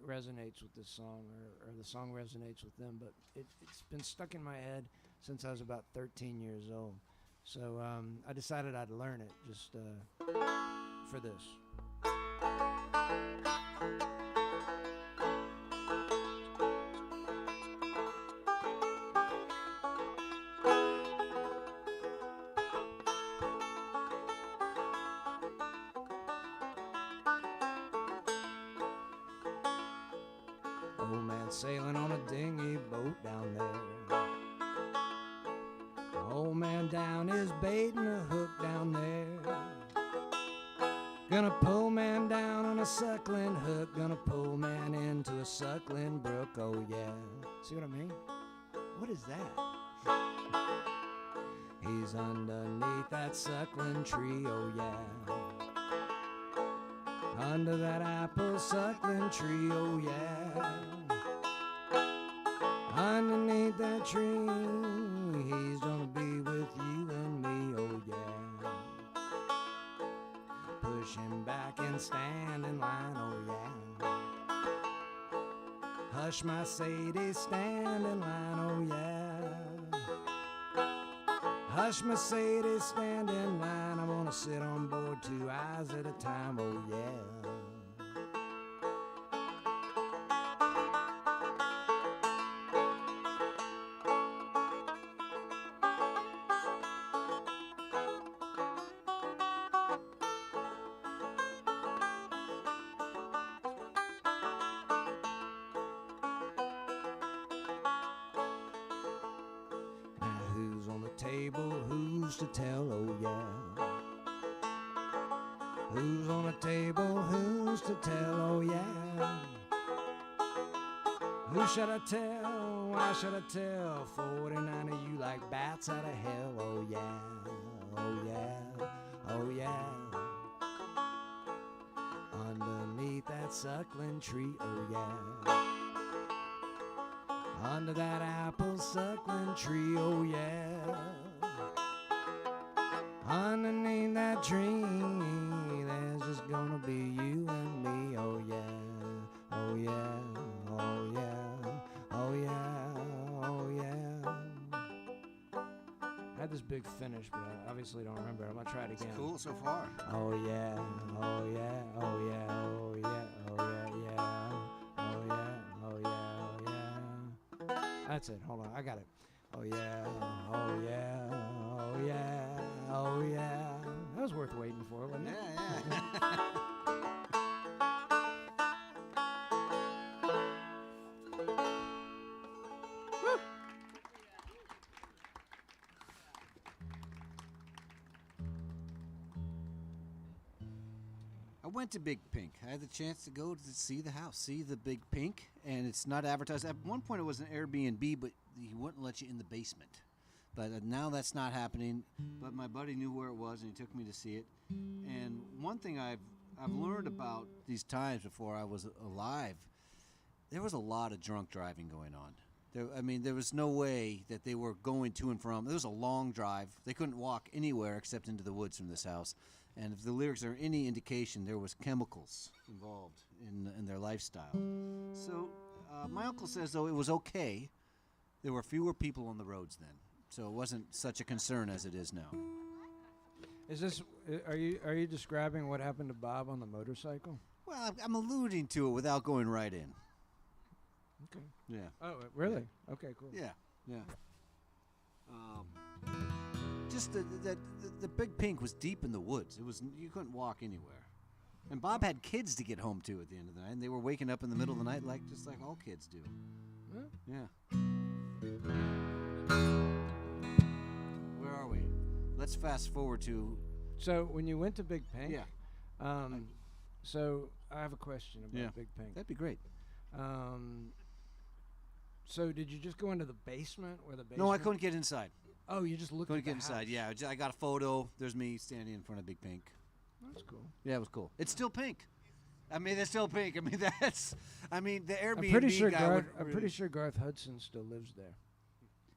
resonates with this song, or the song resonates with them, but it's been stuck in my head since I was about 13 years old. So I decided I'd learn it just for this. Old man sailing on a dinghy boat down there. Old man down is baiting a hook down there. Gonna pull man down on a suckling hook. Gonna pull man into a suckling brook, oh yeah. See what I mean? What is that? He's underneath that suckling tree, oh yeah. Under that apple suckling tree, oh yeah. Underneath that tree, he's gonna be with you and me, oh yeah. Push him back and stand in line, oh yeah. Hush, my Sadie, stand in line, oh yeah. Hush, Mercedes, stand in line. I'm gonna sit on board 2 eyes at a time, oh yeah. Table, who's to tell, oh yeah. Who's on the table, who's to tell, oh yeah. Who should I tell, why should I tell? 49 of you like bats out of hell, oh yeah. Oh yeah, oh yeah. Underneath that suckling tree, oh yeah. Under that apple suckling tree, oh yeah. Underneath that tree, there's just gonna be you and me, oh yeah. Oh yeah, oh yeah, oh yeah, oh yeah. I had this big finish, but I obviously don't remember it. I'm gonna try it again. Cool so far. Oh yeah, oh yeah, oh yeah, oh yeah, oh yeah, yeah. Oh yeah, oh yeah, oh yeah. That's it. Hold on, I got it. Oh yeah, oh yeah, oh yeah, oh yeah. That was worth waiting for, wasn't it? Yeah. I went to Big Pink. I had the chance to go to see the house, see the Big Pink, and it's not advertised. At one point it was an Airbnb, but he wouldn't let you in the basement. But now that's not happening. But my buddy knew where it was, and he took me to see it. And one thing I've learned about these times before I was alive, there was a lot of drunk driving going on. There was no way that they were going to and from. It was a long drive. They couldn't walk anywhere except into the woods from this house. And if the lyrics are any indication, there was chemicals involved in their lifestyle. So my uncle says, though, it was okay. There were fewer people on the roads then. So it wasn't such a concern as it is now. Is this? Are you describing what happened to Bob on the motorcycle? Well, I'm alluding to it without going right in. Okay. Yeah. Oh, really? Yeah. Okay, cool. Yeah. Just the Big Pink was deep in the woods. You couldn't walk anywhere. And Bob had kids to get home to at the end of the night, and they were waking up in the middle of the night just like all kids do. Huh? Yeah. Where are we? Let's fast forward to. So when you went to Big Pink, yeah. So I have a question about Big Pink. That'd be great. So did you just go into the basement where the basement? No, I couldn't get inside. Oh, you just looked at the get inside. house. Yeah, I got a photo. There's me standing in front of Big Pink. That's cool. Yeah, it was cool. It's still pink. I mean, it's still pink. I mean, the Airbnb I'm pretty sure guy pretty sure Garth Hudson still lives there.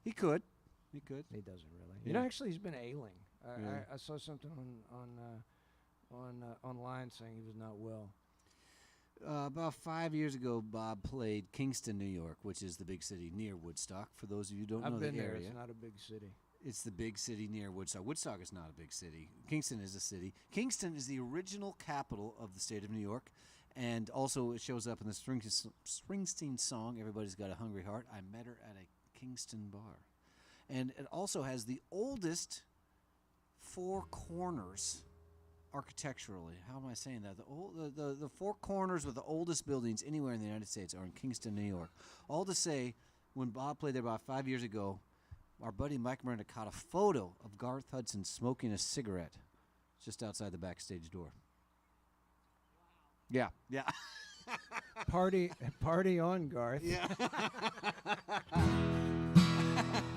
He could. He doesn't really. Yeah. You know, actually, he's been ailing. Yeah. I saw something online saying he was not well. About 5 years ago, Bob played Kingston, New York, which is the big city near Woodstock. For those of you who don't know the area. I've been there. It's not a big city. It's the big city near Woodstock. Woodstock is not a big city. Kingston is a city. Kingston is the original capital of the state of New York. And also it shows up in the Springsteen song, Everybody's Got a Hungry Heart. I met her at a Kingston bar. And it also has the oldest four corners architecturally. How am I saying that? The four corners with the oldest buildings anywhere in the United States are in Kingston, New York. All to say, when Bob played there about 5 years ago, our buddy Mike Miranda caught a photo of Garth Hudson smoking a cigarette just outside the backstage door. Yeah. Party on, Garth. Yeah.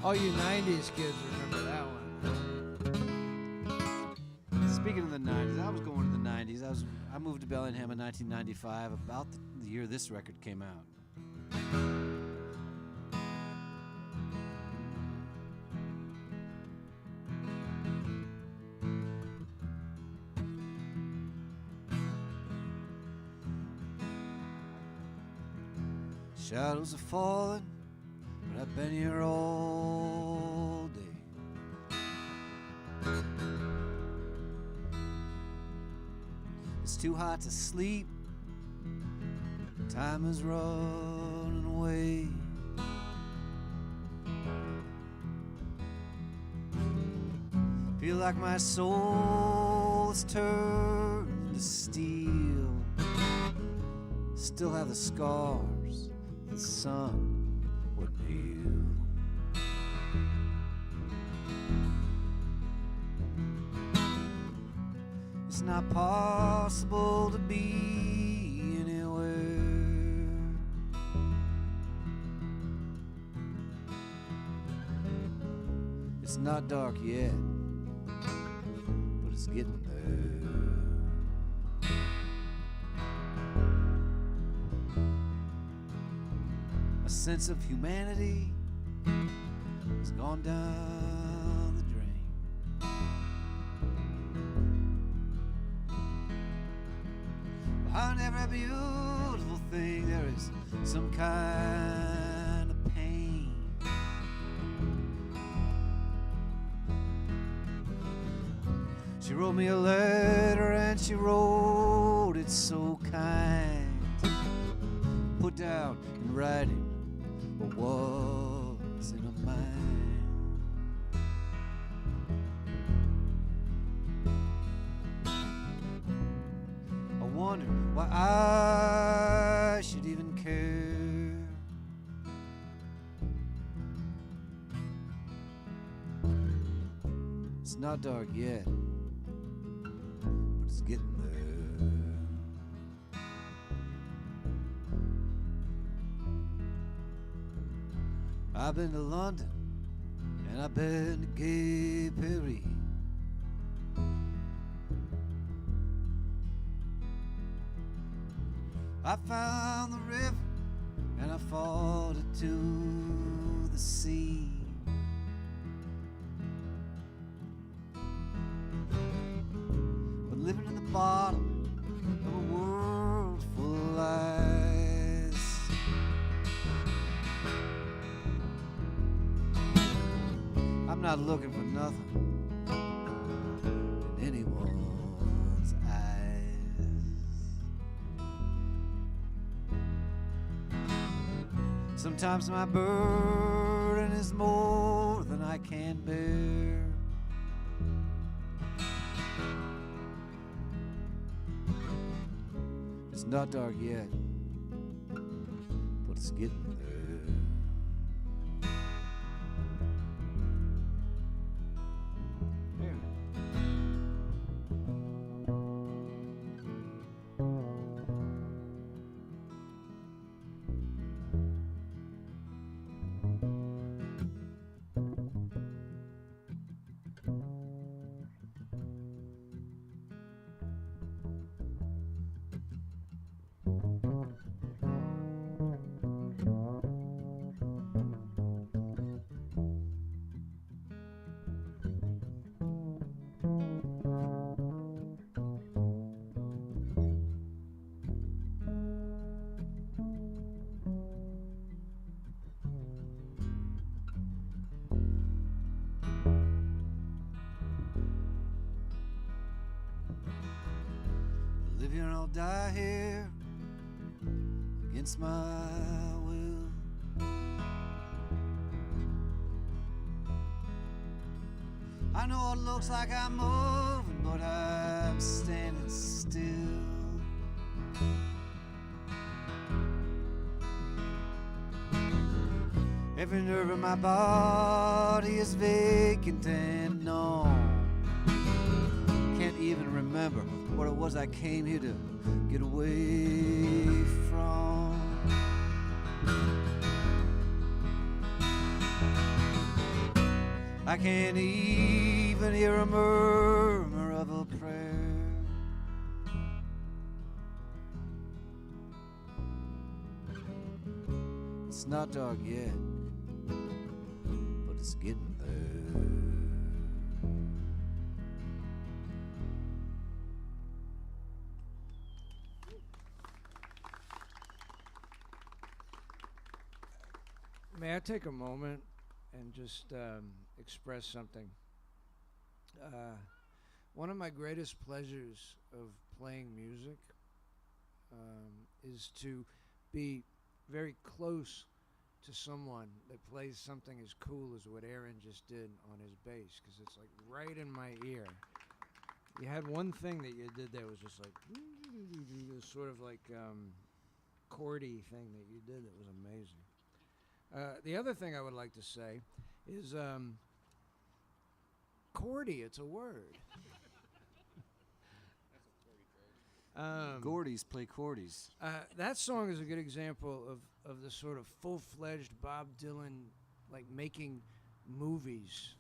All you 90s kids remember that one. Speaking of the 90s, I was going to the 90s. I moved to Bellingham in 1995, about the year this record came out. Shadows are falling, but I've been here all day. It's too hot to sleep. Time is running away. Feel like my soul is turned to steel. Still have the scars the sun would heal. It's not possible to be anywhere. It's not dark yet, but it's getting there. A sense of humanity has gone down the drain. Behind every beautiful thing there is some kind of pain. She wrote me a letter and she wrote it so kind. Put down in writing what was in her mind. I wonder why I should even care. It's not dark yet, but it's getting there. I've been to London and I've been to Gay Paris. I found the river and I fought it to the sea. But living in the bottom of a world full of lies, I'm not looking for nothing in anyone's eyes. Sometimes my burden is more than I can bear. It's not dark yet, but it's getting there. Live here and I'll die here against my will. I know it looks like I'm moving, but I'm standing still. Every nerve in my body is vacant and numb. Can't even remember what it was I came here to get away from. I can't even hear a murmur of a prayer. It's not dark yet, but it's getting there. May I take a moment and just express something? One of my greatest pleasures of playing music is to be very close to someone that plays something as cool as what Aaron just did on his bass, because it's like right in my ear. You had one thing that you did there was just like this sort of like chordy thing that you did that was amazing. The other thing I would like to say is chordy, it's a word. Gordies play chordies. That song is a good example of the sort of full-fledged Bob Dylan, like making movies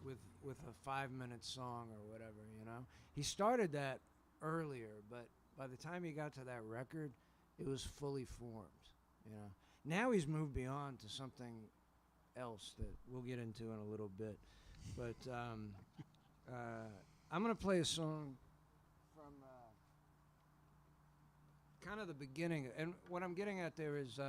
with a 5-minute song or whatever, you know? He started that earlier, but by the time he got to that record, it was fully formed, you know? Now he's moved beyond to something else that we'll get into in a little bit. But I'm going to play a song from kind of the beginning. And what I'm getting at there is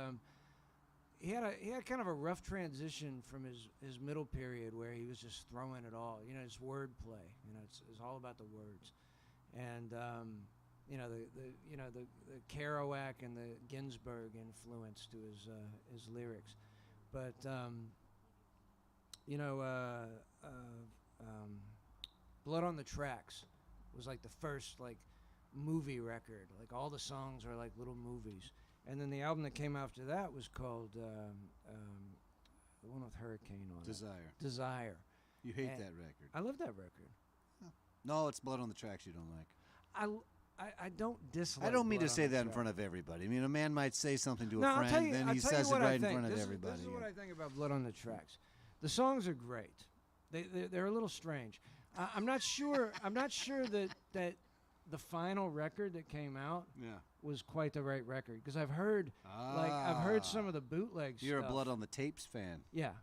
he had kind of a rough transition from his middle period where he was just throwing it all. You know, his wordplay. You know, it's all about the words. And you know, the Kerouac and the Ginsberg influence to his lyrics, but you know, Blood on the Tracks was like the first like movie record. Like all the songs are like little movies, and then the album that came after that was called the one with Hurricane on Desire. it. Desire. You hate that record. I love that record. No, it's Blood on the Tracks you don't like. I don't dislike. I don't mean Blood to on say the that in Tracks. front of everybody. I mean, a man might say something to No, a I'll friend, tell you, then I'll he tell you says it what I right in think. front of This everybody. is what I think about Blood on the Tracks. The songs are great. They're a little strange. I'm not sure. I'm not sure that the final record that came out was quite the right record, because I've heard I've heard some of the bootleg stuff. You're a Blood on the Tapes fan. Yeah.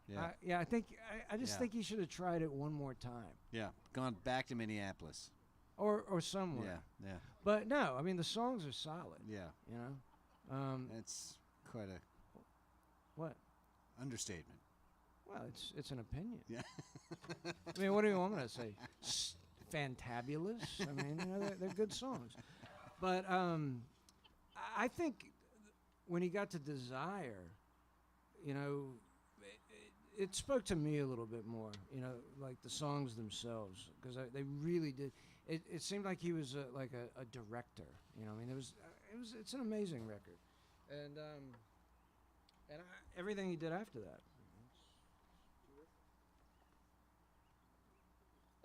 Yeah. I think I just think he should have tried it one more time. Yeah, gone back to Minneapolis. Or somewhere. Yeah. But no, I mean the songs are solid. Yeah. You know. It's quite a What? understatement. Well, it's an opinion. Yeah. I mean, what do you want me to say? Fantabulous. I mean, you know, they're good songs. But I think when he got to Desire, you know, it spoke to me a little bit more. You know, like the songs themselves, because they really did. It seemed like he was like a director. You know, I mean, it's an amazing record, and everything he did after that.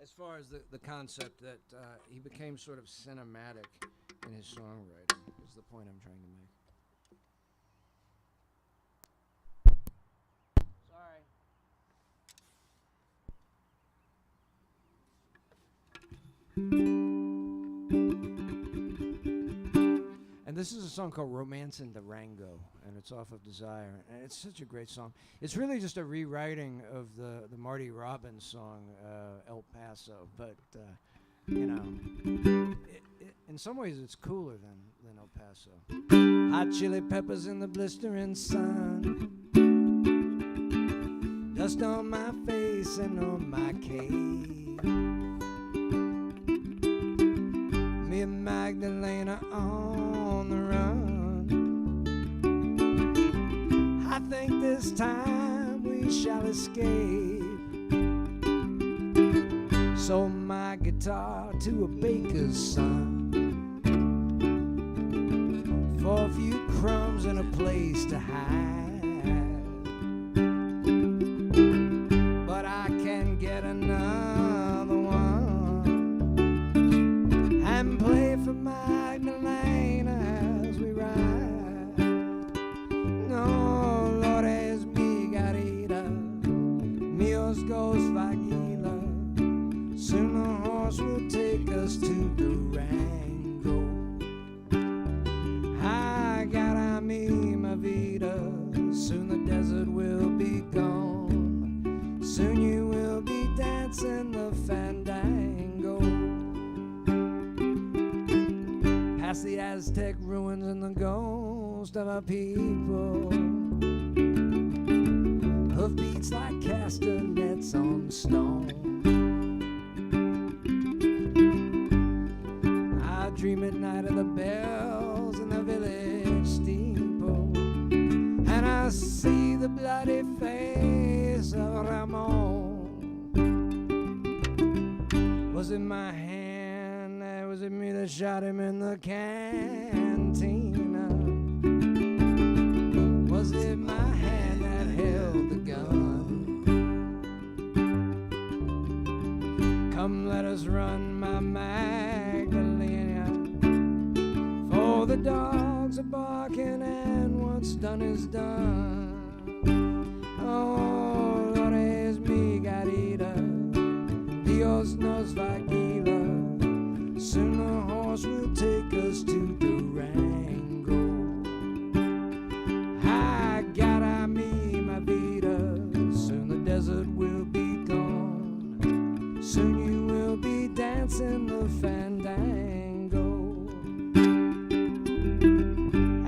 As far as the concept that he became sort of cinematic in his songwriting is the point I'm trying to make. Sorry. And this is a song called Romance in Durango, and it's off of Desire. And it's such a great song. It's really just a rewriting of the Marty Robbins song, El Paso. But, you know, in some ways it's cooler than El Paso. Hot chili peppers in the blistering sun, dust on my face and on my cave. Me and Magdalena on the run. I think this time we shall escape. Sold my guitar to a baker's son for a few crumbs and a place to hide. But I can get another one and play for Magdalena as we ride. No, Lord, es mi garita, míos goes Vagila. Soon the horse will take us to Durango. I got a mi vida, soon the past the Aztec ruins and the ghost of a people. Hoofbeats like castanets on stone. I dream at night of the bells in the village steeple, and I see the bloody face of Ramon. Was it my hand? Was it me that shot him in the cantina? Was it my hand that held the gun? Come, let us run, my Magdalena, for the dogs are barking and what's done is done. Oh, Lord, es mi garita, Dios nos va a guiar. Soon the horse will take us to Durango. I gotta me, my vida. Soon the desert will be gone. Soon you will be dancing the fandango.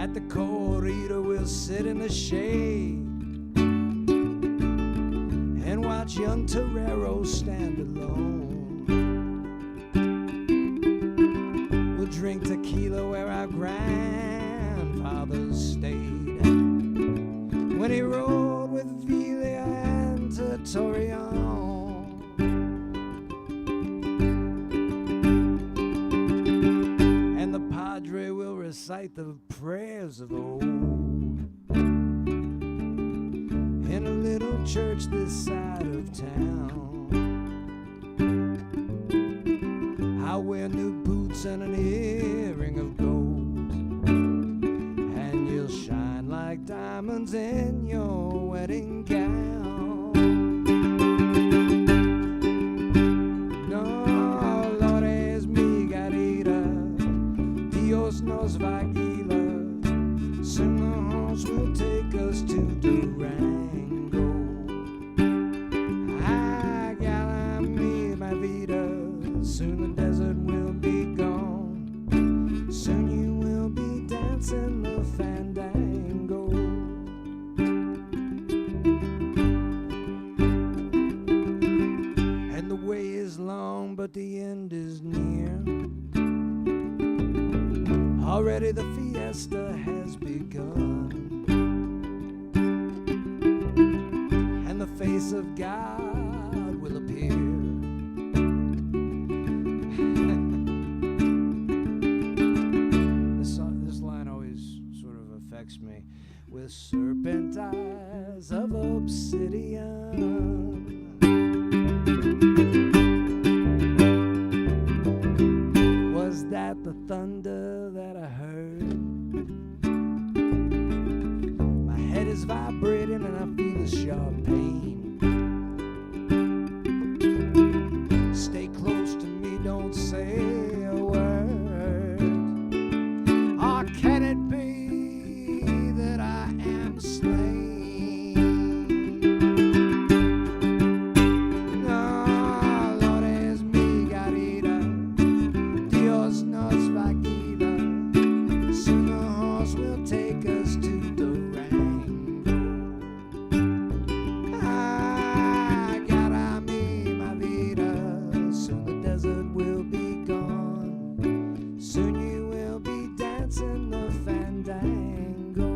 At the corridor we'll sit in the shade and watch young Torero stand alone. Drink tequila where our grandfathers stayed when he rode with Villa and Torreon. And the padre will recite the prayers of old in a little church this side of town. I wear new boots and an earring of gold, and you'll shine like diamonds in your wedding gown. No, Lord, es mi garita, Dios nos va a guiar. Soon the horse will take us to Durango. I got me, my vida. Soon the desert will be gone. Soon you will be dancing the fandango. And the way is long, but the end is near. Already the fiesta has begun, and the face of God will appear. Me with serpent eyes of obsidian. Was that the thunder that I heard? My head is vibrating and I feel a sharp pain. Stay close to me, don't say a word. Or can it be that I am slain? No, Lord, es mi garita, Dios nos va a guiar. Soon the horse will take us to Durango. I gotta me, my vida. Soon the desert will be gone. Soon you will be dancing the fandango.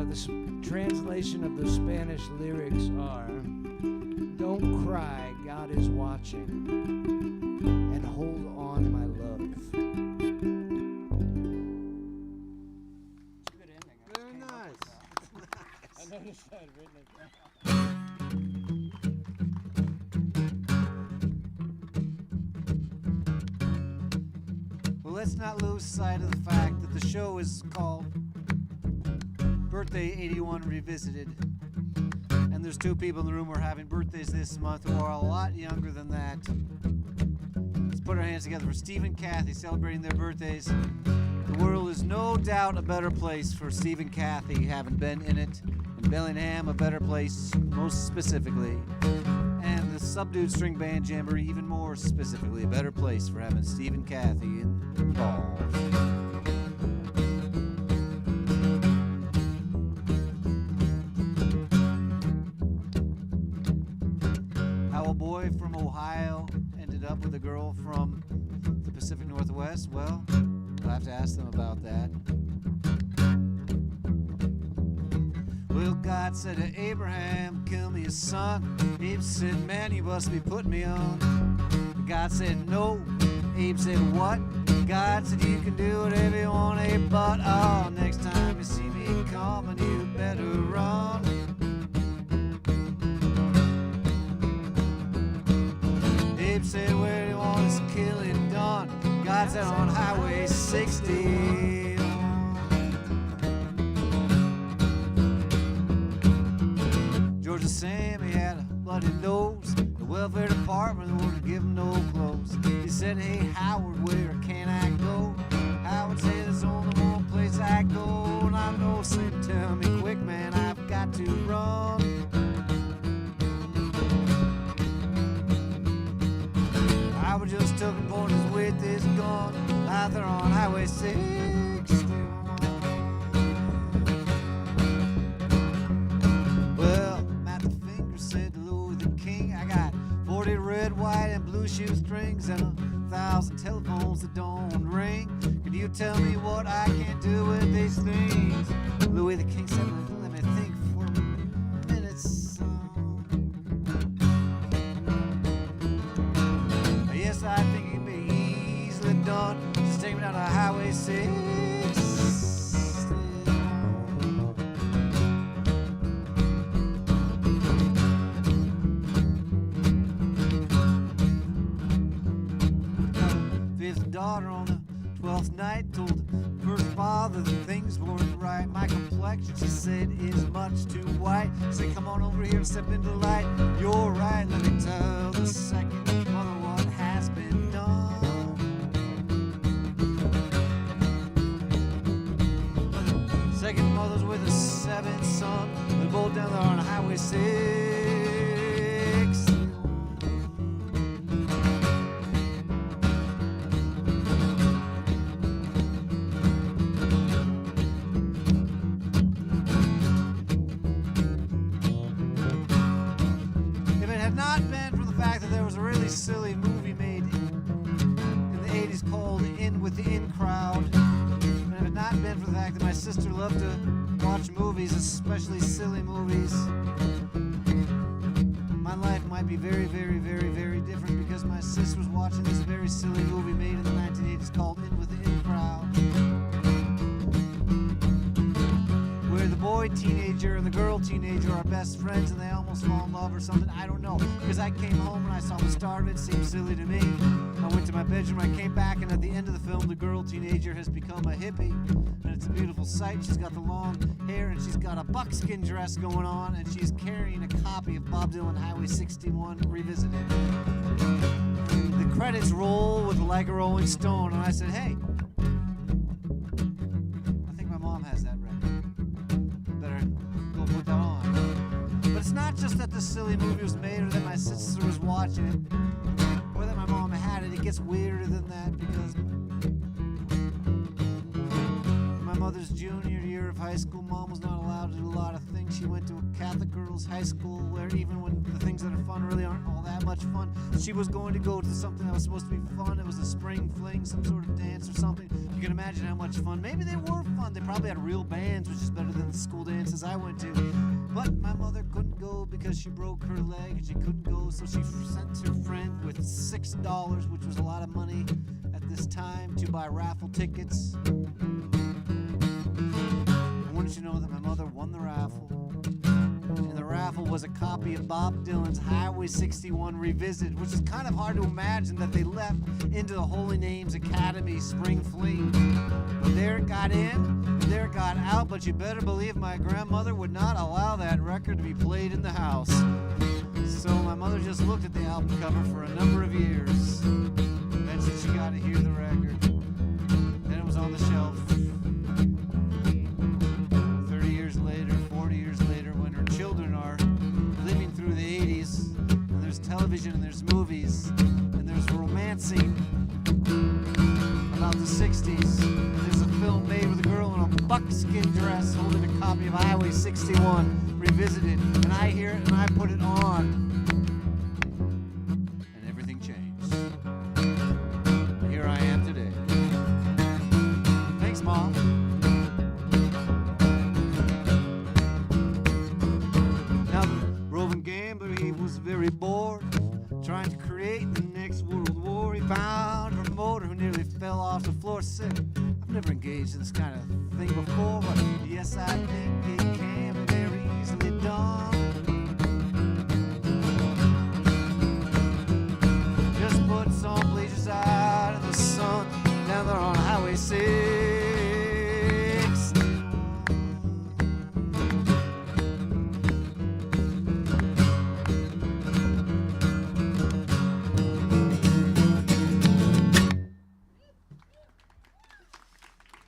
The translation of the Spanish lyrics are: don't cry, God is watching, and hold on, my love. Good ending. Very nice. I noticed I had written it down. Well, let's not lose sight of the fact that the show is called Birthday 81 Revisited. And there's two people in the room who are having birthdays this month who are a lot younger than that. Let's put our hands together for Steve and Kathy celebrating their birthdays. The world is no doubt a better place for Steve and Kathy, having been in it, and Bellingham a better place, most specifically. And the subdued string band jamboree even more specifically a better place for having Steve and Kathy involved. How a boy from Ohio ended up with a girl from the Pacific Northwest, well, we'll have to ask them about that. Well, God said to Abraham, kill me a son. Abe said, man, you must be putting me on. God said, no. Abe said, what? God said, you can do whatever you want, Abe, but oh, next time you see me coming, you better run. Abe said, where do you want this killing done? God said, on Highway 60. Georgia Sam, he had a bloody nose. The welfare department wouldn't give him no clothes. He said, hey, Howard, where can I go? Howard said, there's only one place I go. And I know, said, tell me quick, man, I've got to run. Howard just took and pointed with his gun out there on Highway 61. Well, Matt the Finger said to Louis the King, I got 40 red, white, and blue shoestrings and 1,000 telephones that don't ring. Can you tell me what I can do with these things? Louis the King said, let me think for a minute, son. Yes, I think it can be easily done. Just take me down to Highway 6. Fifth daughter on the 12th night told the first father that things weren't right. My complexion, she said, is much too white. She said, come on over here and step into the light. You're right, let me tell the second mother what has been done. Second mother's with a seventh son. They're both down there on Highway 6. If it had not been for the fact that there was a really silly movie made in the 80s called In with the In Crowd, and if it had not been for the fact that my sister loved to watch movies, especially silly movies, my life might be very, very, very, very different because my sister was watching this very silly movie made in the 1980s called In with the In Crowd, where the boy teenager and the girl teenager are best friends and they almost fall in love or something. I don't know, because I came home and I saw the start of it. Seemed silly to me. I went to my bedroom, I came back, and at the end of the film the girl teenager has become a hippie, and it's a beautiful sight. She's got the long hair and she's got a buckskin dress going on, and she's carrying a copy of Bob Dylan Highway 61 Revisited. The credits roll with Like a Rolling Stone, and I said, hey, I think my mom has that record. Better go put that on. But it's not just that the silly movie was made or that my sister was watching it or that my mom had it. It gets weirder than that because my mother's junior year of high school, Mom was not allowed to do a lot of things. She went to a Catholic girls' high school where even when the things that are fun really aren't all that much fun, she was going to go to something that was supposed to be fun. It was a spring fling, some sort of dance or something. You can imagine how much fun. Maybe they were fun. They probably had real bands, which is better than the school dances I went to. But my mother couldn't go because she broke her leg and she couldn't go, so she sent her friend with $6, which was a lot of money at this time, to buy raffle tickets. And wouldn't you know that my mother won the raffle? And the raffle was a copy of Bob Dylan's Highway 61 Revisited, which is kind of hard to imagine that they left into the Holy Names Academy spring fling. But there it got in, and there it got out, but you better believe my grandmother would not allow that record to be played in the house. So my mother just looked at the album cover for a number of years. Eventually she got to hear the record. Then it was on the shelf. 30 years later, 40 years later, when her children are living through the 80s, and there's television 60s. There's a film made with a girl in a buckskin dress holding a copy of Highway 61 revisited, and I hear it and I put it on, and everything changed. Here I am today. Thanks, Mom. Now the roving gambler, he was very bored, trying to create the next world war. He found a promoter who nearly fell off the floor sick. I've never engaged in this kind of thing before, but yes, I think it can be very easily done. Just put some bleachers out in the sun, down there on Highway 6.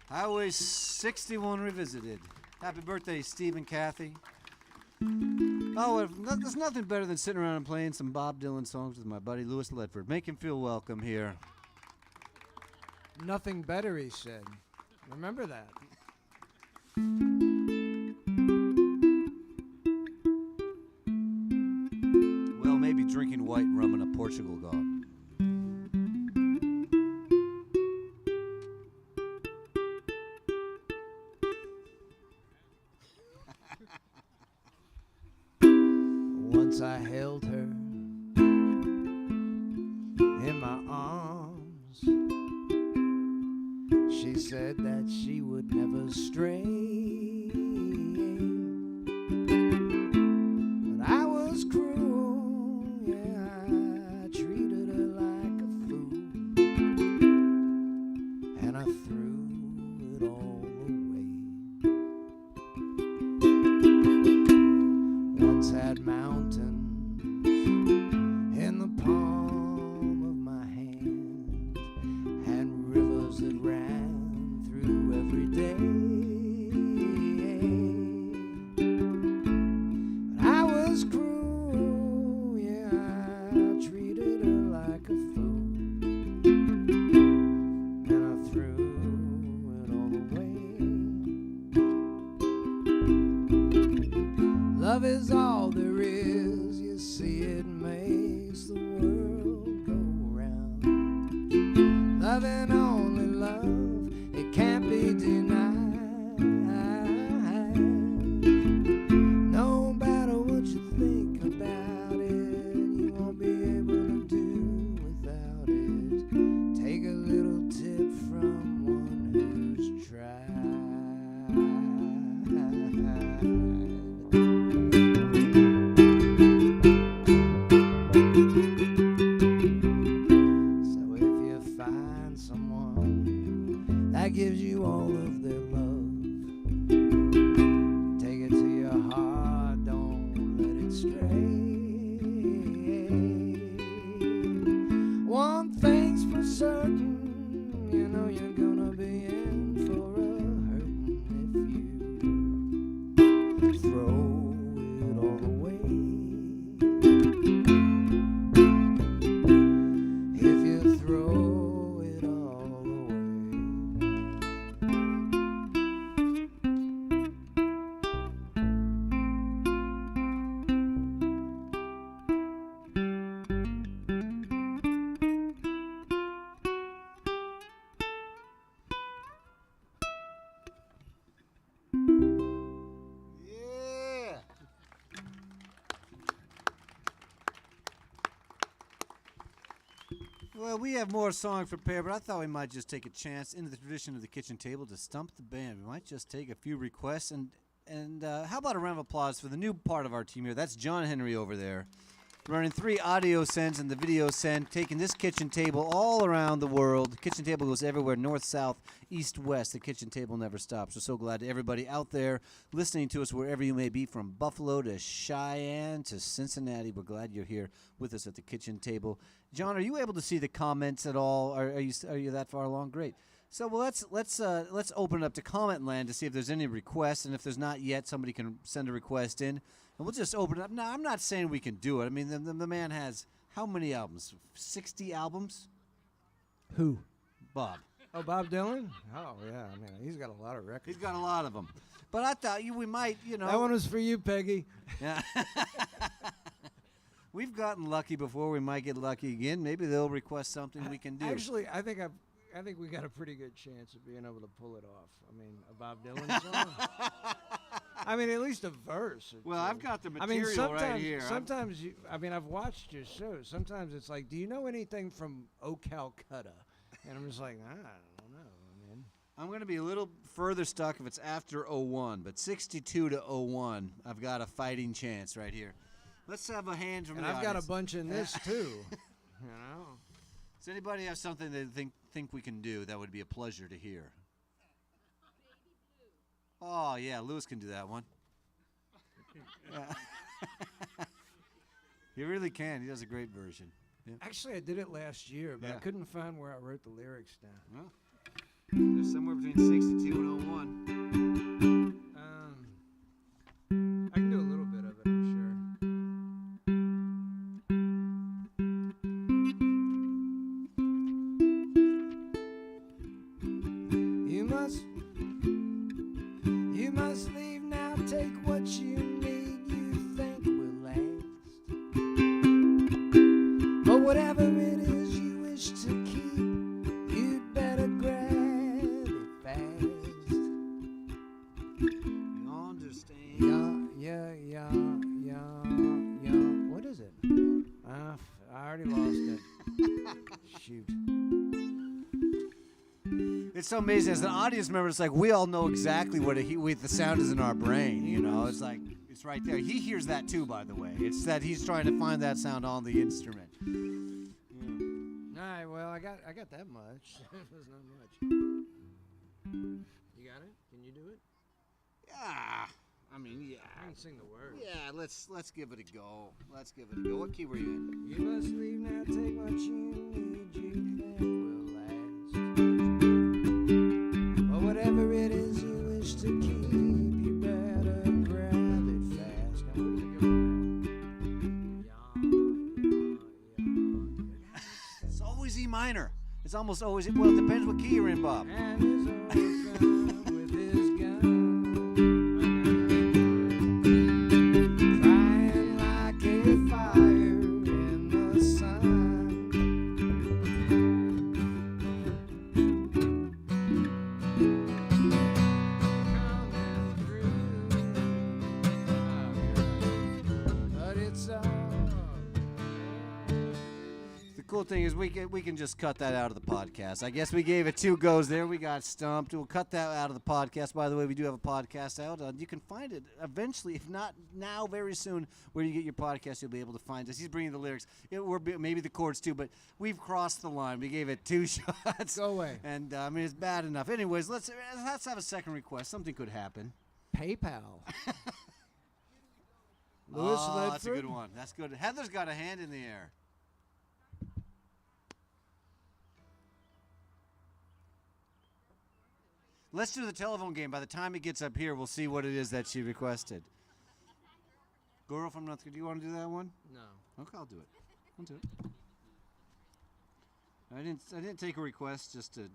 Highway 61 revisited. Happy birthday, Steve and Kathy. Oh, there's nothing better than sitting around and playing some Bob Dylan songs with my buddy Louis Ledford. Make him feel welcome here. Nothing better, he said. Remember that. Well, maybe drinking white rum in a Portugal gone. Once I held her in my arms. She said that she would never stray. But I was cruel, yeah, I treated her like a fool. And I threw it all away. Once had mountains in the palm of my hand, and rivers that ran through every day. But I was cruel, yeah, I treated her like a fool, and I threw it all away. Love is all there is, you see, it makes the world go round. Love and only love, it can't be denied. No matter what you think about it, you won't be able to do without it. Take a little tip from one who's tried. That gives you all of their love. Take it to your heart, don't let it stray. One thing's for certain, you know you're gonna be in for a hurtin' if you throw it all away. If you throw it all away. Yeah. Well, we have more songs prepared, but I thought we might just take a chance into the tradition of the kitchen table to stump the band. We might just take a few requests, and how about a round of applause for the new part of our team here? That's John Henry over there, running 3 audio sends and the video send, taking this kitchen table all around the world. The kitchen table goes everywhere, north, south, east, west. The kitchen table never stops. We're so glad to everybody out there listening to us wherever you may be, from Buffalo to Cheyenne to Cincinnati. We're glad you're here with us at the kitchen table. John, are you able to see the comments at all? Are you that far along? Great. So well, let's open it up to comment land to see if there's any requests, and if there's not yet, somebody can send a request in, and we'll just open it up. Now, I'm not saying we can do it. I mean, the man has how many albums? 60 albums? Who? Bob. Oh, Bob Dylan? Oh, yeah. I mean, he's got a lot of records. He's got a lot of them. But I thought we might, That one was for you, Peggy. Yeah. We've gotten lucky before. We might get lucky again. Maybe they'll request something we can do. Actually, I think we got a pretty good chance of being able to pull it off. I mean, a Bob Dylan song. I mean, at least a verse. Well, I've got the material right here. Sometimes, I've watched your shows. Sometimes it's like, do you know anything from O Calcutta? And I'm just like, I don't know. I'm going to be a little further stuck if it's after 01, but 62 to 01, I've got a fighting chance right here. Let's have a hand from the audience. And I've got a bunch in this, too. Does anybody have something they think we can do that would be a pleasure to hear? Oh, yeah, Lewis can do that one. He really can. He does a great version. Yeah. Actually, I did it last year, but I couldn't find where I wrote the lyrics down. Well, there's somewhere between 62 and 01. I can do a little bit of it, I'm sure. You must leave now, take what you need, you think will last. But whatever it is you wish to keep, you'd better grab it fast. You understand? Yeah. What is it? I already lost it. Shoot. It's so amazing. As an audience member, it's like we all know exactly what the sound is in our brain. It's like it's right there. He hears that too, by the way. It's that he's trying to find that sound on the instrument. All right. Well, I got that much. It was not much. You got it? Can you do it? Yeah. I mean, yeah. I can sing the words. Yeah. Let's give it a go. Let's give it a go. What key were you in? You must leave now. Take what you need. You think will last. But whatever it is you wish to keep, you better grab it fast. Now, where does it go now? It's always E minor. It's almost always. Well, it depends what key you're in, Bob. And his old son with his gun, crying like a fire in the sun. Coming through. But it's all. The cool thing is we can just cut that out of the podcast. I guess we gave it 2 goes there. We got stumped. We'll cut that out of the podcast. By the way, we do have a podcast out. You can find it eventually, if not now, very soon, where you get your podcast, you'll be able to find us. He's bringing the lyrics. Maybe the chords too, but we've crossed the line. We gave it 2 shots. Go away. And, it's bad enough. Anyways, let's have a second request. Something could happen. PayPal. Louis Ledford. That's a good one. That's good. Heather's got a hand in the air. Let's do the telephone game. By the time it gets up here, we'll see what it is that she requested. Girl from North Carolina, do you want to do that one? No. Okay, I'll do it. I'll do it. I didn't take a request just to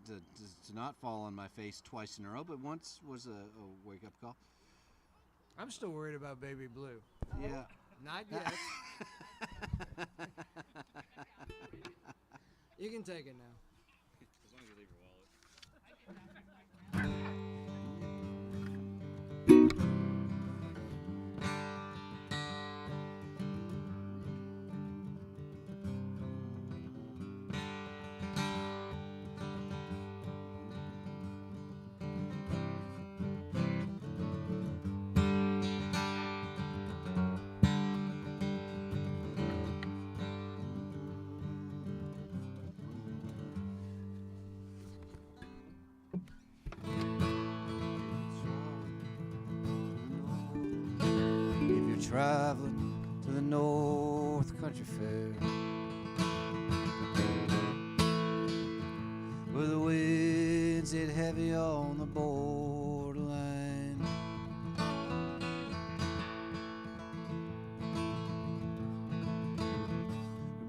not fall on my face twice in a row, but once was a wake-up call. I'm still worried about Baby Blue. Yeah. Not yet. You can take it now. As long as you leave your wallet. Traveling to the North Country Fair, where the winds hit heavy on the borderline.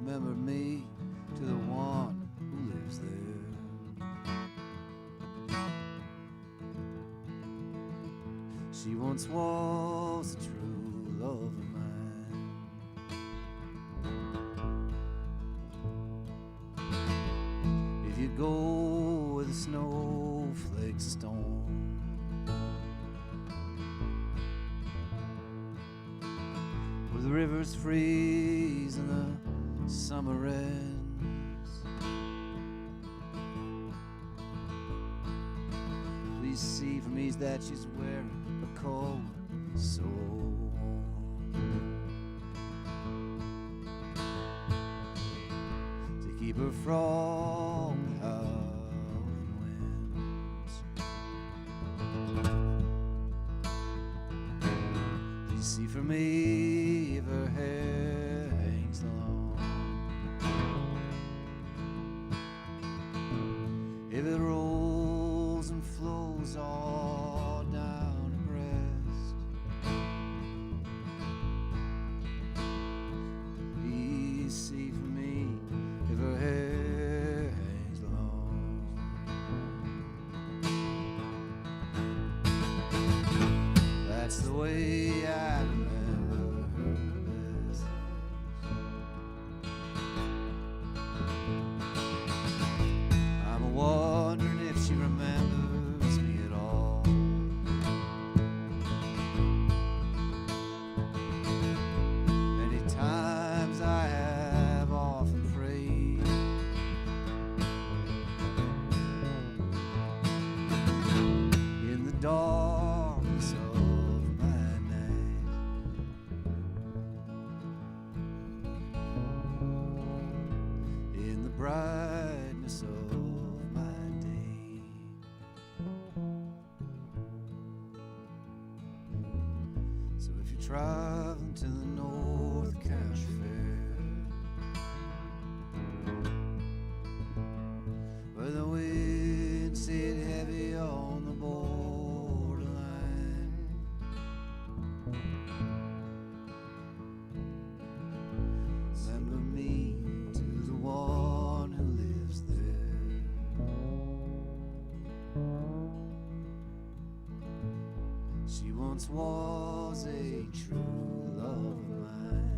Remember me to the one who lives there. She once was a true love of mine. If you go where the snowflakes storm, where the rivers freeze and the summer ends, please see from me that she's wearing a coat so warm to keep her from the howling winds. Please see for me if her hair hangs long, if it rolls and flows all down her breast. Please see for me if her hair hangs long. That's the way I remember her best. I'm wondering if she remembers me at all. Many times I have often prayed in the darkness of my night, in the brightness of my day. So if you're traveling to the North County Fair, where the wind sit heavy on the borderline, remember me to the one who lives there. She once was a true love of mine.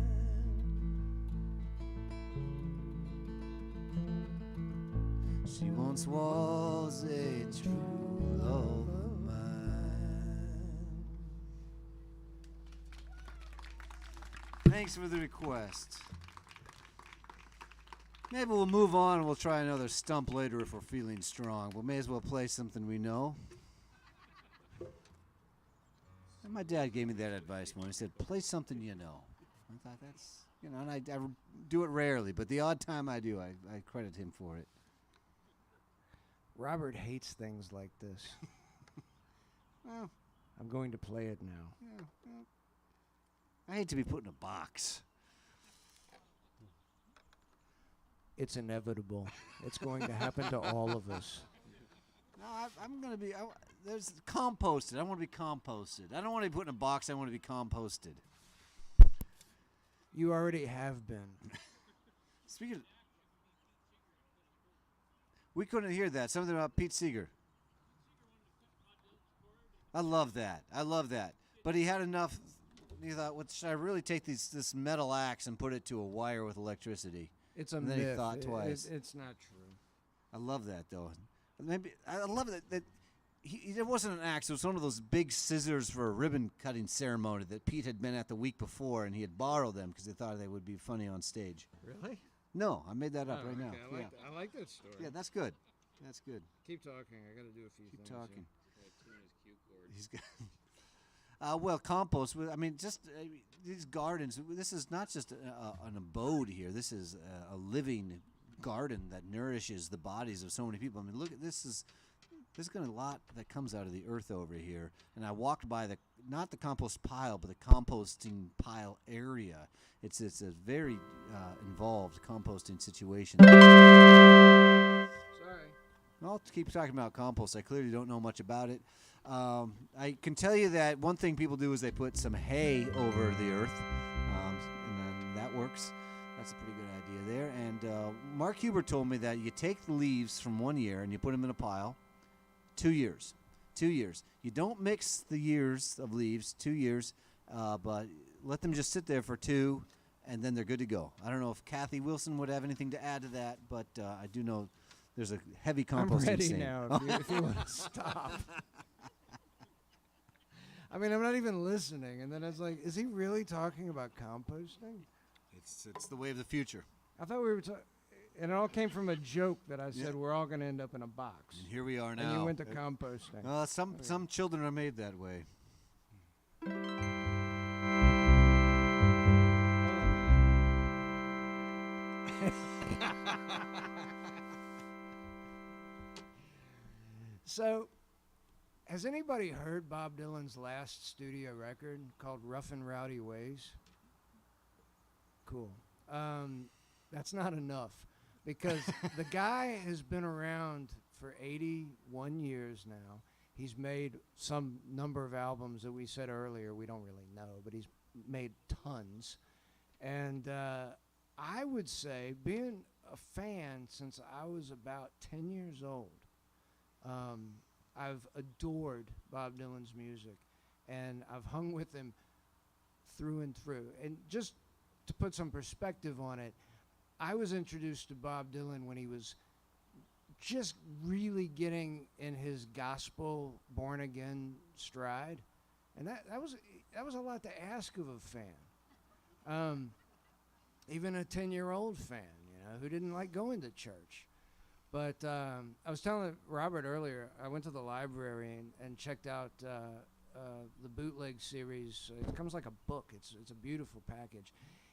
She once was a true love of mine. Thanks for the request. Maybe we'll move on and we'll try another stump later if we're feeling strong. We may as well play something we know. And my dad gave me that advice when he said, play something you know. I thought that's, and I do it rarely, but the odd time I do, I credit him for it. Robert hates things like this. Well, I'm going to play it now. yeah, well, I hate to be put in a box. It's inevitable. It's going to happen to all of us. No, I'm going to be, there's composted. I want to be composted. I don't want to be put in a box. I want to be composted. You already have been. Speaking of, we couldn't hear that. Something about Pete Seeger. I love that. I love that. But he had enough. He thought, well, should I really take this metal axe and put it to a wire with electricity? It's a And then myth. he thought twice. It's not true. I love that, though. Maybe I love that it wasn't an axe. It was one of those big scissors for a ribbon cutting ceremony that Pete had been at the week before, and he had borrowed them because he thought they would be funny on stage. Really? No, I made that up Oh, right now. okay. I like that story. Yeah, that's good. That's good. Keep talking. I got to do a few Keep things. talking. Tune his cue cord. He's got. Well, compost. I mean, just these gardens. This is not just an abode here. This is a living garden that nourishes the bodies of so many people. I mean, look at this. There's going to be a lot that comes out of the earth over here. And I walked by not the compost pile, but the composting pile area. It's a very involved composting situation. Sorry. I'll keep talking about compost. I clearly don't know much about it. I can tell you that one thing people do is they put some hay over the earth, and then that works. That's a pretty good idea there. And Mark Huber told me that you take the leaves from one year and you put them in a pile, 2 years. 2 years. You don't mix the years of leaves, 2 years, but let them just sit there for 2, and then they're good to go. I don't know if Kathy Wilson would have anything to add to that, but I do know there's a heavy composting I'm ready scene. now if you want to stop. I mean, I'm not even listening, and then it's like, is he really talking about composting? It's the way of the future. I thought we were talking, and it all came from a joke that I said we're all going to end up in a box. And here we are now. And you went to composting. Some children are made that way. So, has anybody heard Bob Dylan's last studio record called Rough and Rowdy Ways? Cool. That's not enough, because the guy has been around for 81 years now. He's made some number of albums that we said earlier we don't really know, but he's made tons. And I would say, being a fan since I was about 10 years old, I've adored Bob Dylan's music, and I've hung with him through and through. And just to put some perspective on it, I was introduced to Bob Dylan when he was just really getting in his gospel born-again stride, and that was a lot to ask of a fan, even a 10-year-old fan, who didn't like going to church. But I was telling Robert earlier, I went to the library and checked out the bootleg series. It comes like a book. It's a beautiful package,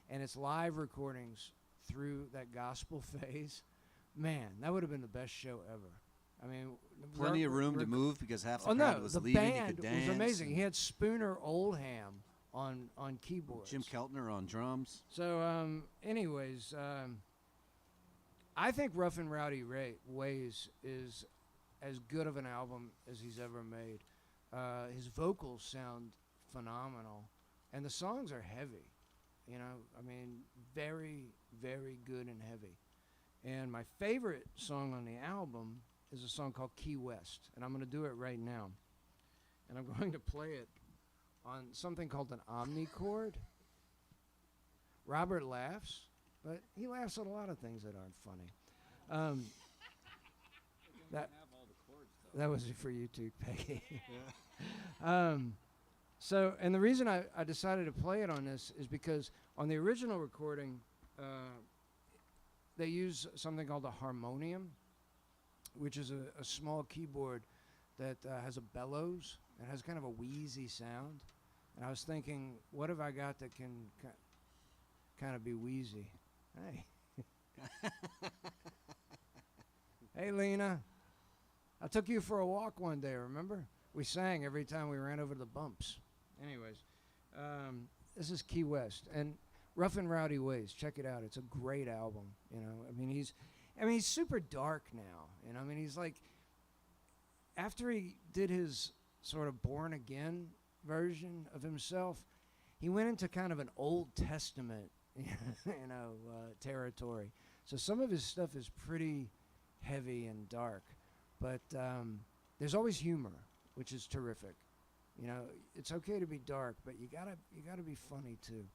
and it's live recordings through that gospel phase. Man, that would have been the best show ever. I mean, plenty of room to move because half the crowd was the leaving. band You could dance. was amazing. He had Spooner Oldham on keyboards. Jim Keltner on drums. So, anyways, I think Rough and Rowdy Ways is as good of an album as he's ever made. His vocals sound phenomenal, and the songs are heavy. I mean, very, very good and heavy. And my favorite song on the album is a song called Key West, and I'm going to do it right now. And I'm going to play it on something called an omnichord. Robert laughs, but he laughs at a lot of things that aren't funny. That was for you too, Peggy. So, and the reason I decided to play it on this is because on the original recording, they use something called a harmonium, which is a small keyboard that has a bellows and has kind of a wheezy sound. And I was thinking, what have I got that can kind of be wheezy? Hey. Hey, Lena. I took you for a walk one day, remember? We sang every time we ran over the bumps. Anyways, this is Key West. And Rough and Rowdy Ways, check it out. It's a great album. I mean, he's super dark now. I mean, he's like, after he did his sort of born again version of himself, he went into kind of an Old Testament, territory. So some of his stuff is pretty heavy and dark, but there's always humor, which is terrific. It's okay to be dark, but you gotta be funny too.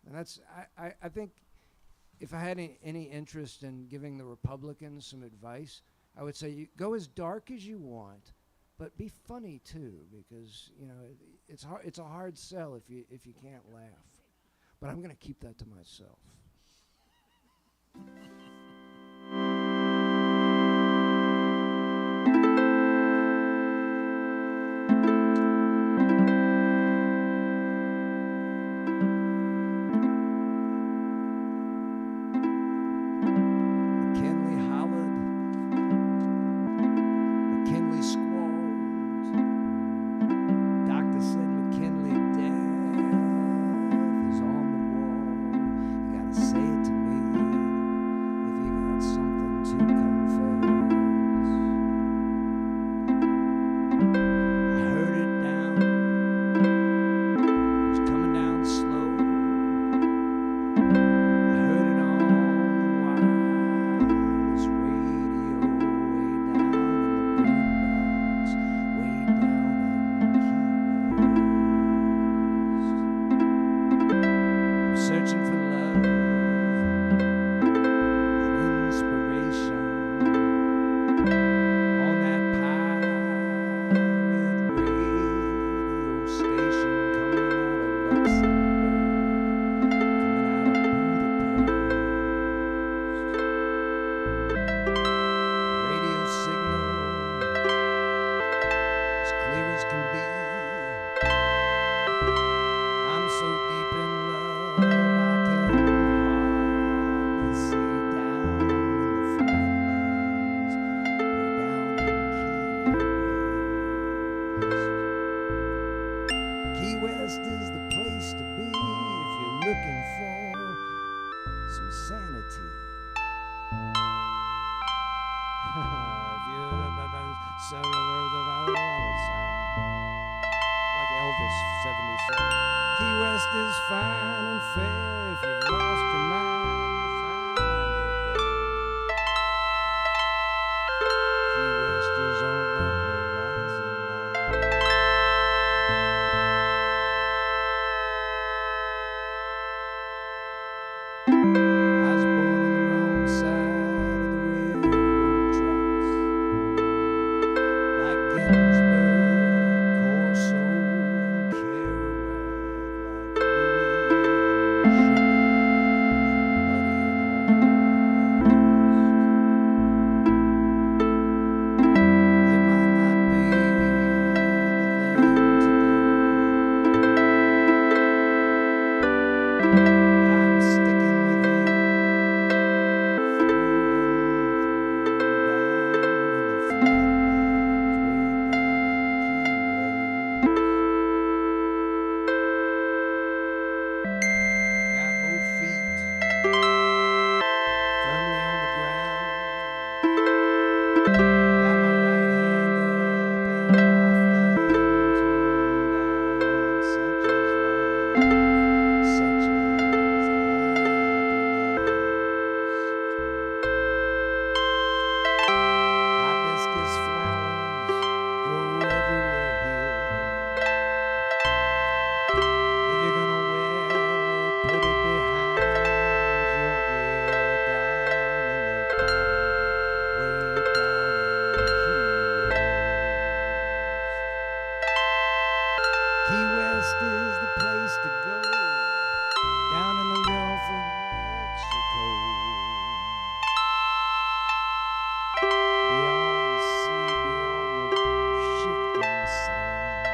And that's I think if I had any interest in giving the Republicans some advice, I would say you go as dark as you want, but be funny too, because it's hard. It's a hard sell if you can't laugh. But I'm gonna keep that to myself. Like Elvis, 77. Key West is fine and fair. If you've lost your mind, you'll find it there. Key West is on the horizon line. I was born on the wrong side of the railroad tracks. Like Ginsburg, Corso, and Kerouac, like Louis and Sugar, and Buddy and all the rest. It might not be the thing to do, but I'm sticking with you through and through, down in the flatlands, way down in Key West. Got both feet firmly on the ground. Got my right hand up and my thumb turned down. Such is life, such is happiness. Hibiscus flowers grow everywhere here. If you're gonna wear it, put it behind your ear, down in the bottom, way down in Key West. Key West is the place to go, down in the Gulf of Mexico. Beyond the sea, beyond the shifting sand.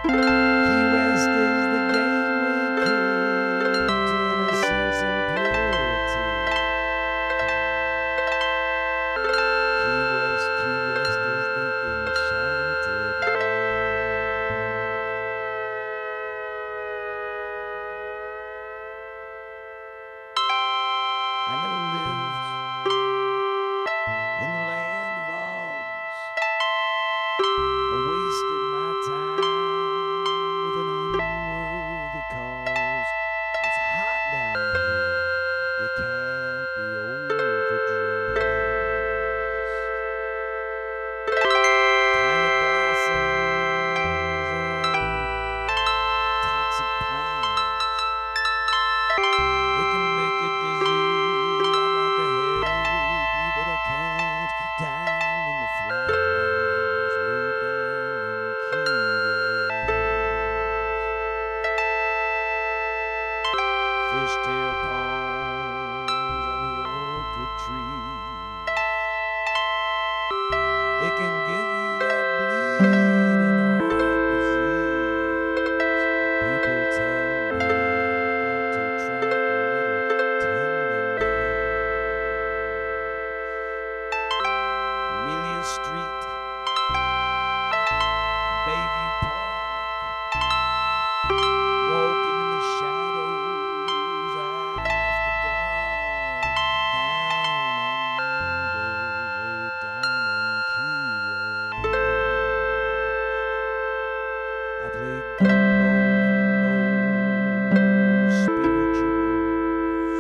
Key West is the gateway key to innocence and purity. Key West is the enchanted land. I never lived in the land of Oz, or wasted my time with an unworthy cause. It's hot down here, you can't be overdressed. Tiny blossoms of toxic plants, it can make you dizzy. I'd like to help you, but I can't. Down in the flatlands, way down in Key West. Fishtail palms and the orchid trees, it can give you that bleeding heart disease. People tell me I ought to try a little tenderness. Amelia Street, Bayview Park, walking in the shadows after dark, down under, way down in Key West. I play gumbo limbo spirituals.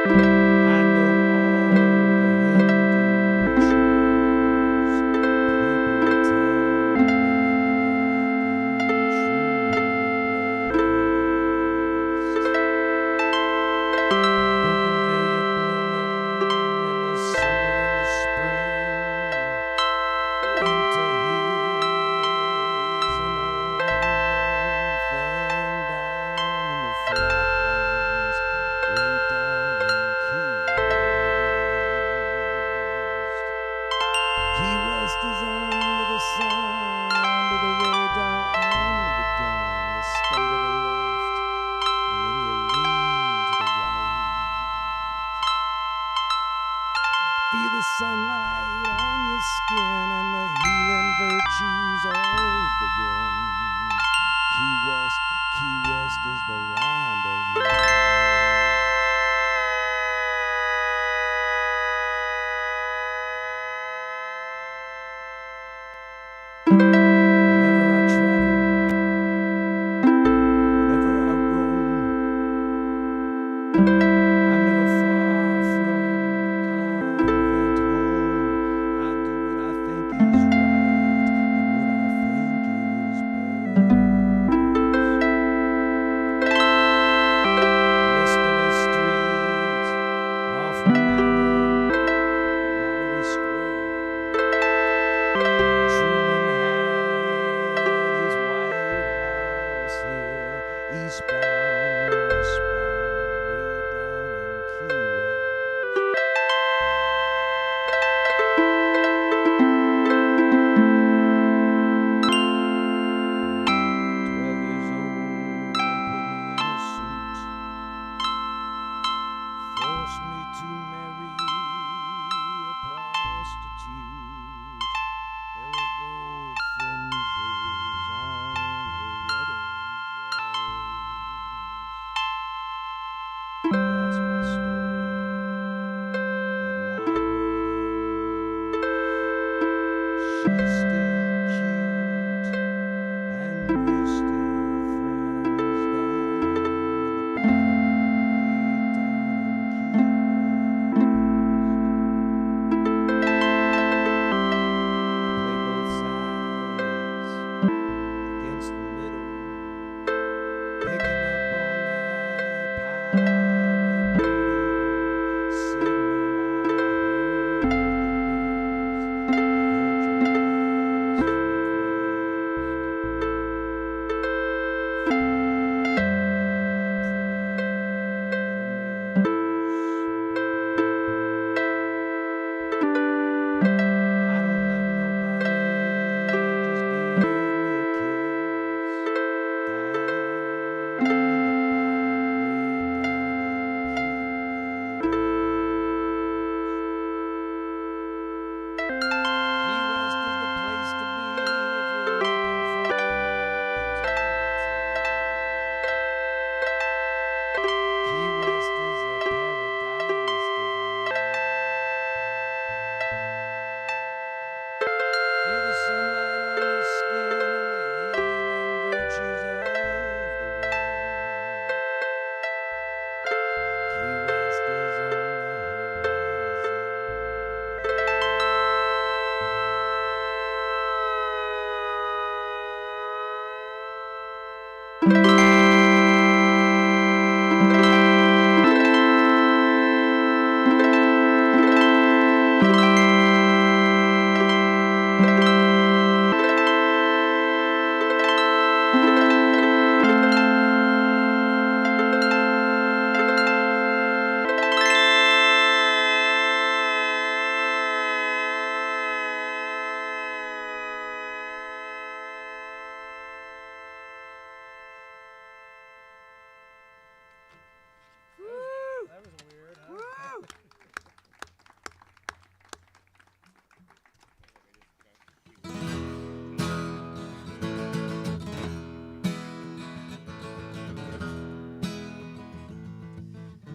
I know all the Hindu rituals. People tell me that I am truly blessed. Bougainvillea blooming in the summer and the spring. Winter here is an unknown thing, down in the flatlands, way down in Key West. Key West is under the sun, under the radar, under the gun. You stay to the left, and then you lean to the right. Feel the sunlight on your skin and the healing virtues of the wind. Key West is the land of light. to marry a prostitute. There was gold fringes on her wedding dress. That's my story. Good night, William. She's still cute, and we're still friends down in the bottom,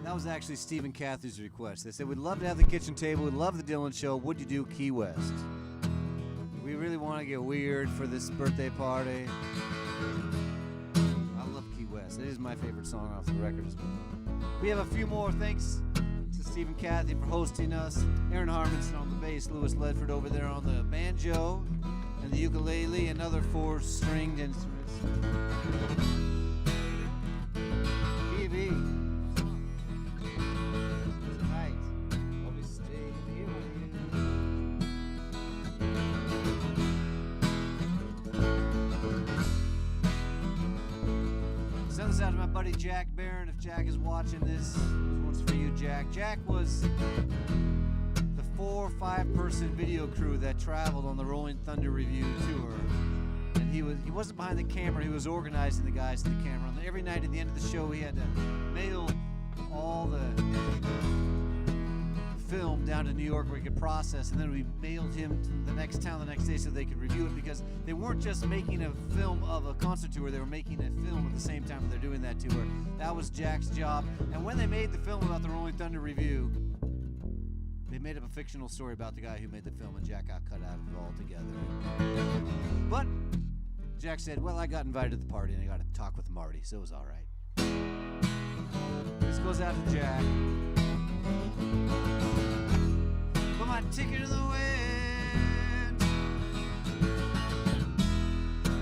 That was actually Steve and Kathy's request. They said, we'd love to have the kitchen table. We'd love the Dylan show. Would you do Key West? We really want to get weird for this birthday party. I love Key West. It is my favorite song off the record as well. We have a few more. Thanks to Steve and Kathy for hosting us. Aaron Harmonson on the bass. Lewis Ledford over there on the banjo and the ukulele and other four-stringed instruments. TV. Send this out to my buddy Jack Barron. If Jack is watching this one's for you, Jack. Jack was the 4 or 5 person video crew that traveled on the Rolling Thunder Review tour. And he wasn't behind the camera, he was organizing the guys to the camera. And every night at the end of the show, he had to mail all the film down to New York where he could process, and then we mailed him to the next town the next day so they could review it, because they weren't just making a film of a concert tour, they were making a film at the same time that they're doing that tour. That was Jack's job. And when they made the film about the Rolling Thunder Review, they made up a fictional story about the guy who made the film, and Jack got cut out of it altogether. But Jack said, well, I got invited to the party and I got to talk with Marty, so it was all right. This goes out to Jack. Put my ticket in the wind.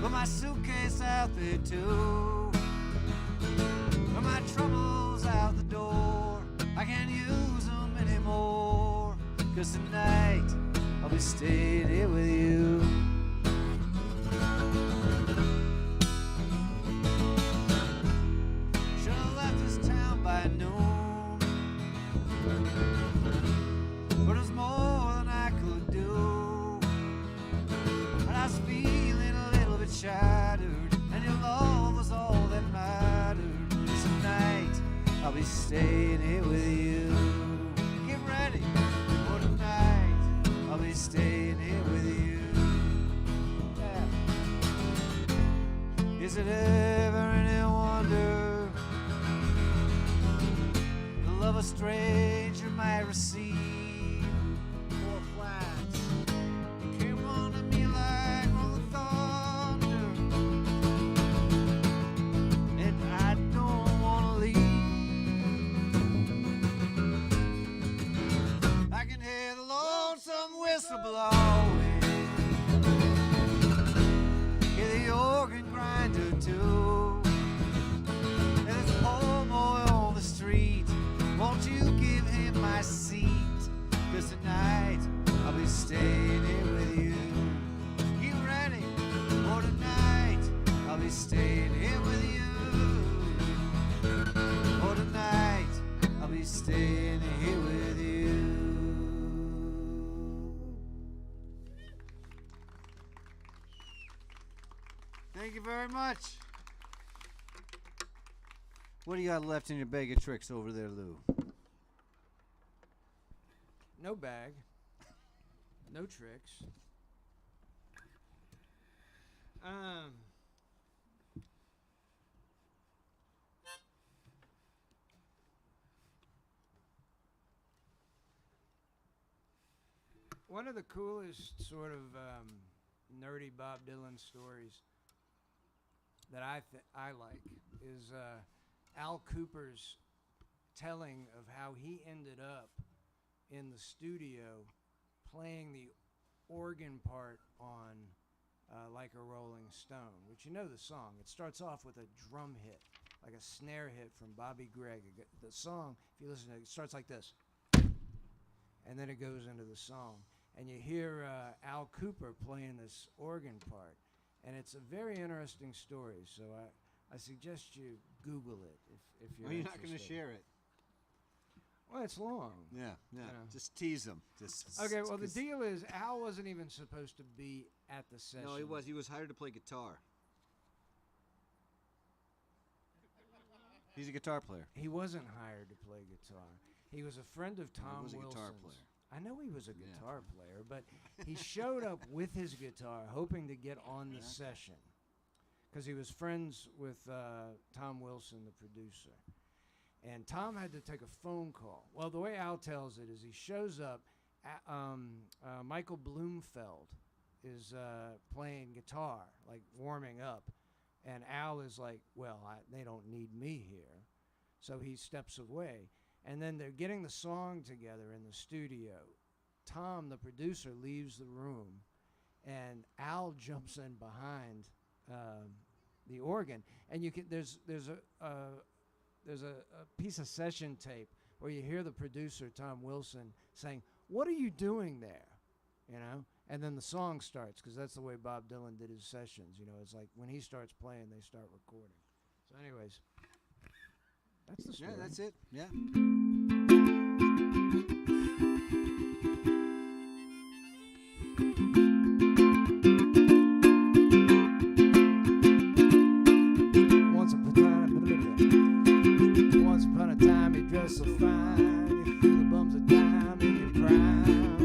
Put my suitcase out there too. Put my troubles out the door. I can't use them anymore. 'Cause tonight I'll be staying here with you. Should've left this town by noon. But it was more than I could do. And I was feeling a little bit shattered, and your love was all that mattered. Tonight I'll be staying here with you. stranger might receive four flats. Came on to me like rolling thunder, and I don't want to leave. I can hear the lonesome whistle blowing, hear the organ grinder too. There's a poor boy on the street, won't you give him my seat? 'Cause tonight I'll be staying here with you. You ready? For tonight I'll be staying here with you. For tonight I'll be staying here with you. Thank you very much. What do you got left in your bag of tricks over there, Lou? No bag. No tricks. One of the coolest sort of nerdy Bob Dylan stories that I like is Al Cooper's telling of how he ended up in the studio playing the organ part on Like a Rolling Stone, which you know the song. It starts off with a drum hit, like a snare hit from Bobby Gregg. The song, if you listen to it, it starts like this, and then it goes into the song. And you hear Al Cooper playing this organ part, and it's a very interesting story. So I suggest you Google it if you're. Well, you're not interested. going to share it. Well, it's long. Yeah. You know. Just tease them. Okay. Well, the deal is Al wasn't even supposed to be at the session. No, he was. He was hired to play guitar. He's a guitar player. He wasn't hired to play guitar. He was a friend of Tom was a Wilson's. guitar player. I know he was a guitar player, but he showed up with his guitar hoping to get on the session because he was friends with Tom Wilson, the producer. And Tom had to take a phone call. Well, the way Al tells it is he shows up, Michael Bloomfeld is playing guitar, like warming up, and Al is like, well, they don't need me here. So he steps away. And then they're getting the song together in the studio. Tom, the producer, leaves the room, and Al jumps in behind the organ. And you can there's a piece of session tape where you hear the producer, Tom Wilson, saying, "What are you doing there?" You know. And then the song starts, because that's the way Bob Dylan did his sessions. You know, it's like when he starts playing, they start recording. So, anyways. That's the story. Yeah, that's it. Yeah. Once upon a time, you dressed so fine, you threw the bums a dime in your prime,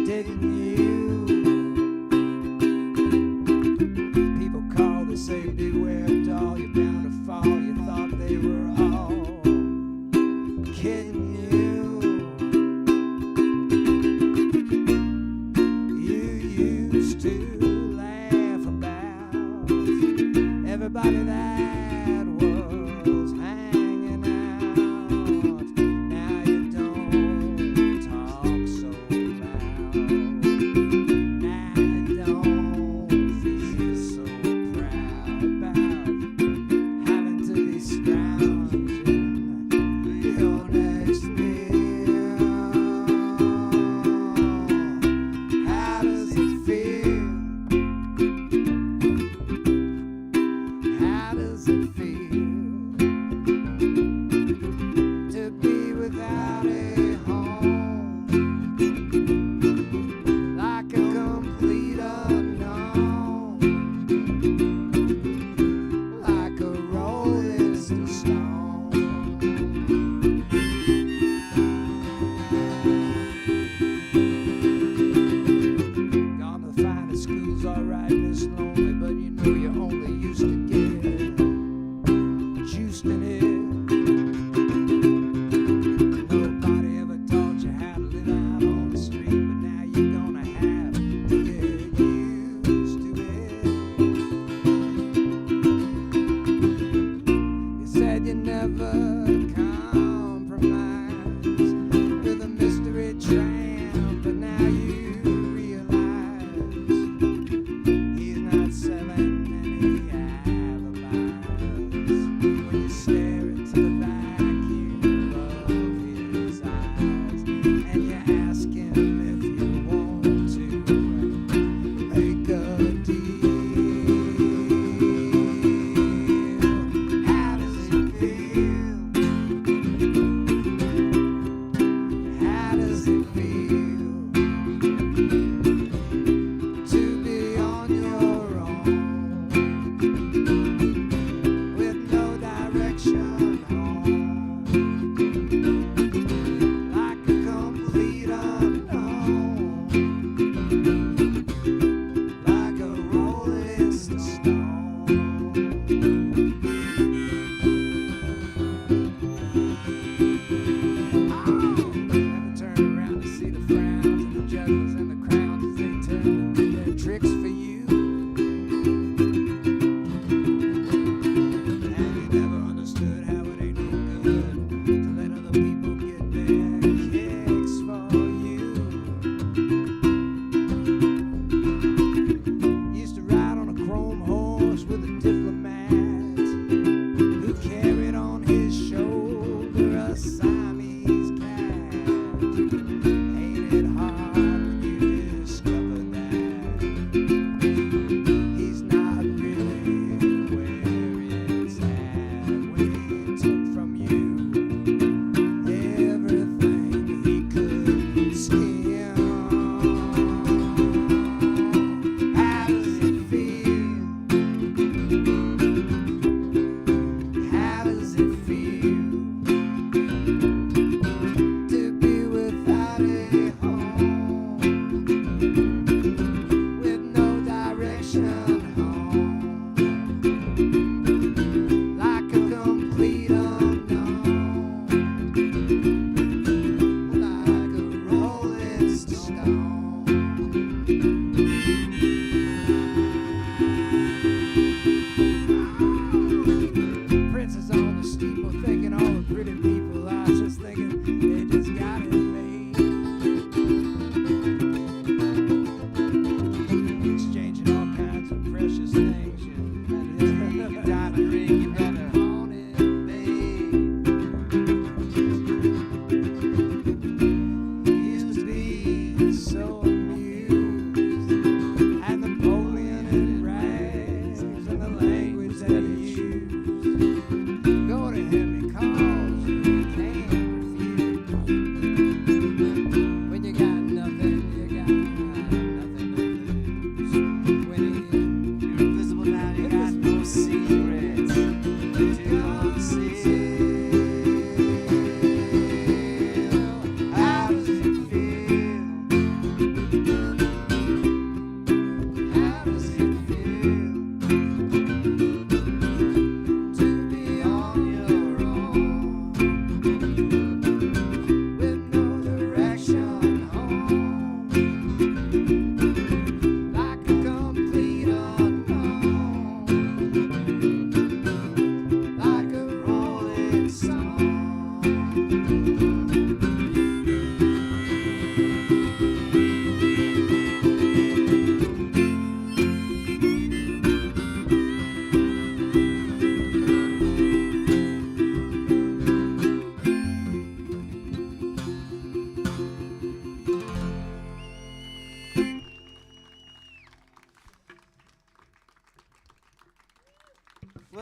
didn't you? People call, they say, beware, doll, you're bound to fall. You thought they were all kidding you. You used to laugh about everybody that was hanging out. Now you don't talk so loud. Now you don't feel so proud about having to be scrounging your next meal. How does it feel? How does it feel to be without a home, like a complete unknown, like a rolling stone? Gone to the finest schools, alright, Miss Lonely, but you know you only used to get juiced in it.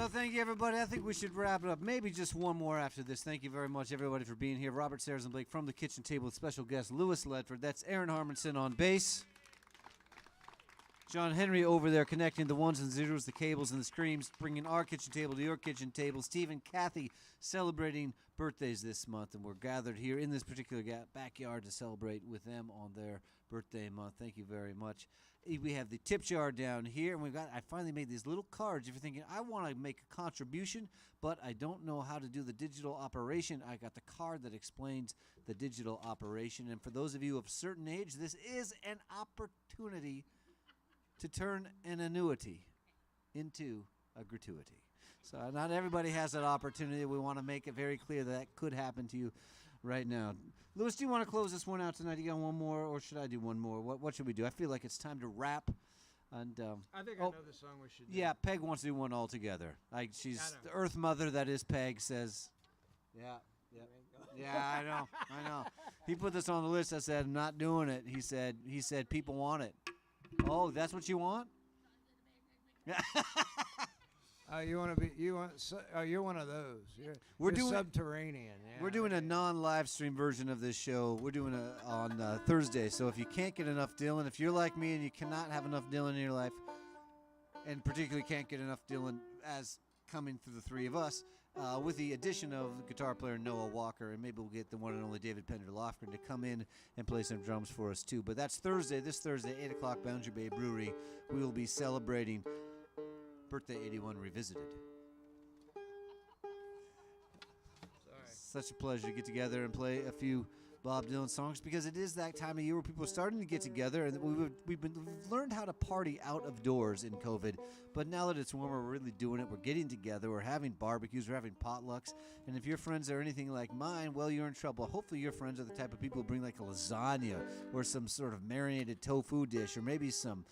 So thank you, everybody. I think we should wrap it up. Maybe just one more after this. Thank you very much, everybody, for being here. Robert Sarazin Blake from the kitchen table with special guest Louis Ledford. That's Aaron Harmonson on bass. John Henry over there connecting the ones and zeros, the cables and the screams, bringing our kitchen table to your kitchen table. Steve and Kathy celebrating birthdays this month, and we're gathered here in this particular backyard to celebrate with them on their birthday month. Thank you very much. We have the tip jar down here, and I finally made these little cards. If you're thinking, I want to make a contribution, but I don't know how to do the digital operation, I got the card that explains the digital operation. And for those of you of a certain age, this is an opportunity to turn an annuity into a gratuity. So not everybody has that opportunity. We want to make it very clear that could happen to you right now. Louis, do you want to close this one out tonight? You got one more, or should I do one more? What should we do? I feel like it's time to wrap. And I think I know the song we should do. Yeah, Peg wants to do one all together. Like she's the Earth Mother that is Peg says. Yeah, I know. He put this on the list. I said, I'm not doing it. He said people want it. Oh, that's what you want? You're one of those. We're you're doing subterranean. Yeah. We're doing a non-live stream version of this show. We're doing it on Thursday. So if you can't get enough Dylan, if you're like me and you cannot have enough Dylan in your life, and particularly can't get enough Dylan as coming through the three of us, with the addition of guitar player Noah Walker, and maybe we'll get the one and only David Pender Lofgren to come in and play some drums for us too. But that's this Thursday, 8 o'clock, Boundary Bay Brewery. We will be celebrating Birthday 81 Revisited. Such a pleasure to get together and play a few Bob Dylan songs, because it is that time of year where people are starting to get together, and we've learned how to party out of doors in COVID. But now that it's warmer, we're really doing it. We're getting together. We're having barbecues. We're having potlucks. And if your friends are anything like mine, well, you're in trouble. Hopefully your friends are the type of people who bring like a lasagna or some sort of marinated tofu dish, or maybe some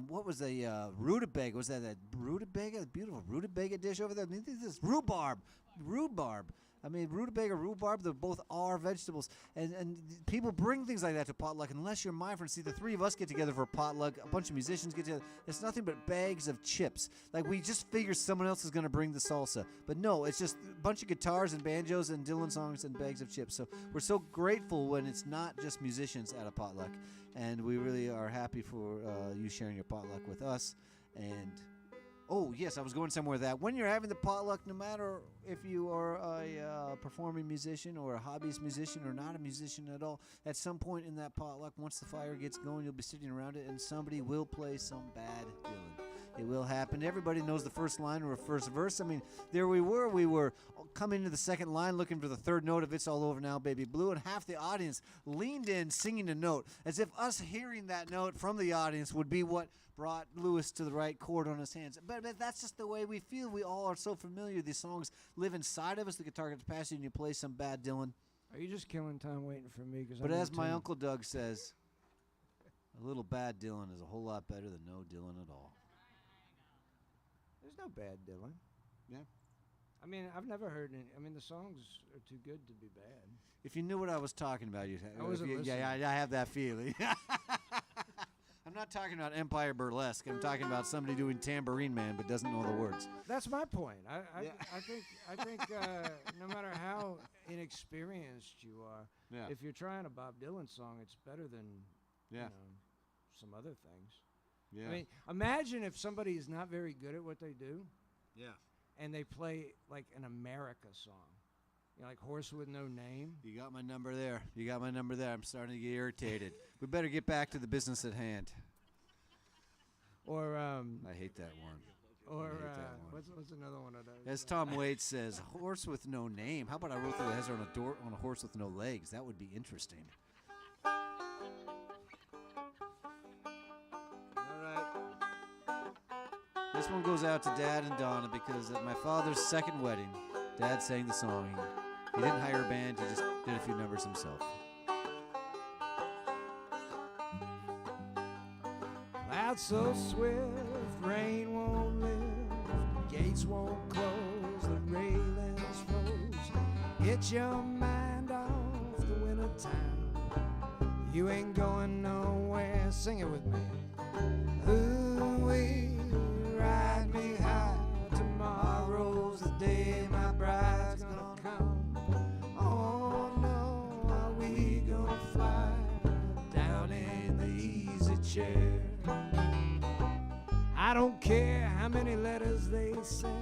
what was a rutabaga? Was that rutabaga? A beautiful rutabaga dish over there? I mean, this rhubarb. I mean, rutabaga, rhubarb, they both are vegetables. And people bring things like that to potluck, unless you're my friend. See, the three of us get together for a potluck. A bunch of musicians get together. It's nothing but bags of chips. Like, we just figure someone else is going to bring the salsa. But no, it's just a bunch of guitars and banjos and Dylan songs and bags of chips. So we're so grateful when it's not just musicians at a potluck. And we really are happy for you sharing your potluck with us. And oh, yes, I was going somewhere with that. When you're having the potluck, no matter if you are a performing musician or a hobbyist musician or not a musician at all, at some point in that potluck, once the fire gets going, you'll be sitting around it and somebody will play some bad Dylan. It will happen. Everybody knows the first line or first verse. I mean, there we were coming to the second line looking for the third note of It's All Over Now, Baby Blue, and half the audience leaned in singing a note, as if us hearing that note from the audience would be what brought Louis to the right chord on his hands. But that's just the way we feel. We all are so familiar. These songs live inside of us. The guitar gets past you and you play some bad Dylan. Are you just killing time waiting for me? But as my Uncle Doug says, a little bad Dylan is a whole lot better than no Dylan at all. There's no bad Dylan. Yeah. I mean, I've never heard any. I mean, the songs are too good to be bad. If you knew what I was talking about, you'd I wasn't listening. Yeah, I have that feeling. I'm not talking about Empire Burlesque. I'm talking about somebody doing Tambourine Man but doesn't know the words. That's my point. I think no matter how inexperienced you are, if you're trying a Bob Dylan song, it's better than some other things. Yeah. I mean, imagine if somebody is not very good at what they do. Yeah. And they play like an America song. You know, like Horse with No Name. You got my number there. I'm starting to get irritated. We better get back to the business at hand. Or I hate that one. Or what's another one of those? As Tom Waits says, Horse with No Name. How about I wrote the header on a horse with no legs? That would be interesting. This one goes out to Dad and Donna because at my father's second wedding, Dad sang the song. He didn't hire a band, he just did a few numbers himself. Clouds so swift, rain won't lift, gates won't close, the railings froze. Get your mind off the winter town. You ain't going nowhere, sing it with me. Ooh-wee, ride me high tomorrow tomorrow's the day my bride's gonna come. Oh no, are we gonna fly down in the easy chair? I don't care how many letters they sent.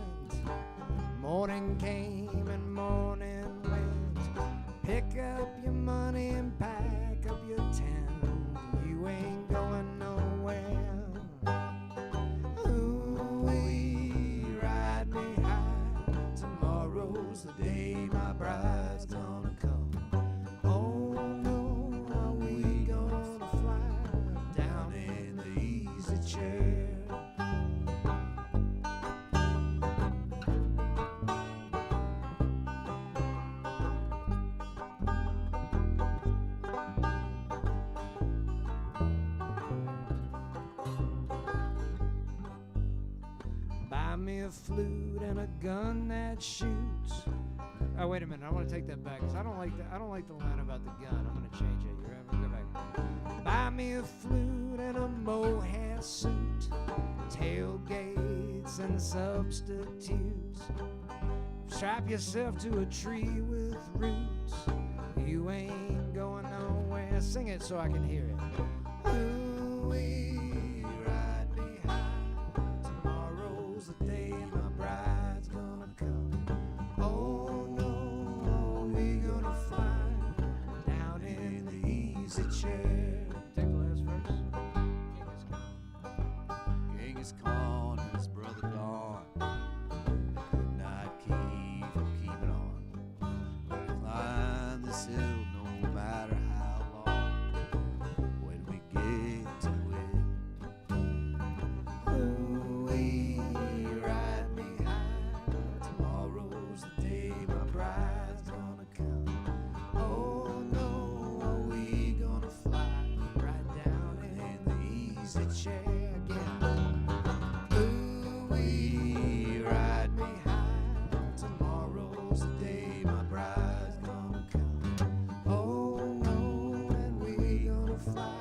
Morning came and morning went. Pick up your money and pack up your tent. You ain't going nowhere. Ooh-wee, ride me high. Tomorrow's the day my bride's gonna come. Oh no, are we gonna fly down in the easy chair? Buy me a flute and a gun that shoots. Oh, wait a minute. I want to take that back because I don't like the line about the gun. I'm going to change it. You ready? Go back. Buy me a flute and a mohair suit, tailgates and substitutes. Strap yourself to a tree with roots. You ain't going nowhere. Sing it so I can hear it. Ooh-wee, ride me high. Tomorrow's the day my bride's gonna come. Oh no, are we gonna fly down in the easy chair? Take the last verse. King is gone and his brother gone. They could not keep from keeping on. But we climb this hill no matter how long. When we get to it, Ooh-wee, ride me high. Tomorrow's the day my bride's gonna come. Oh no, are we gonna fly right down in the easy chair again? Ooh-wee, ride me high. Tomorrow's the day my bride's gonna come. Oh no, and we gonna fly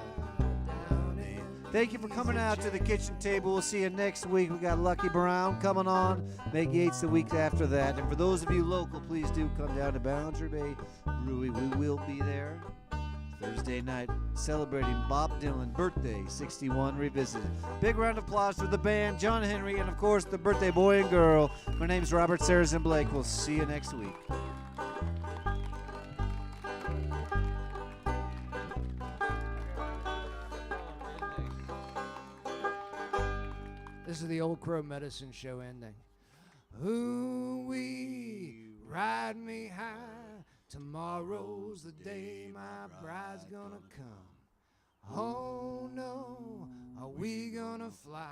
down in. thank you for coming out to the kitchen table. We'll see you next week. We got Lucky Brown coming on. May Gates the week after that. And for those of you local, please do come down to Boundary Bay Brewery. We will be there Thursday night celebrating Bob Dylan birthday 61 revisited. Big round of applause for the band, John Henry, and of course the birthday boy and girl. My name's Robert Sarazin Blake. We'll see you next week. This is the Old Crow Medicine Show ending. Ooh-wee, ride me high. Tomorrow's the day my bride's gonna come. Oh no, are we gonna fly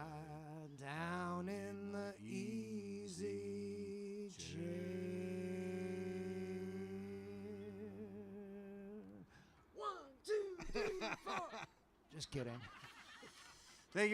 down in the easy chair? 1, 2, 3, 4. Just kidding.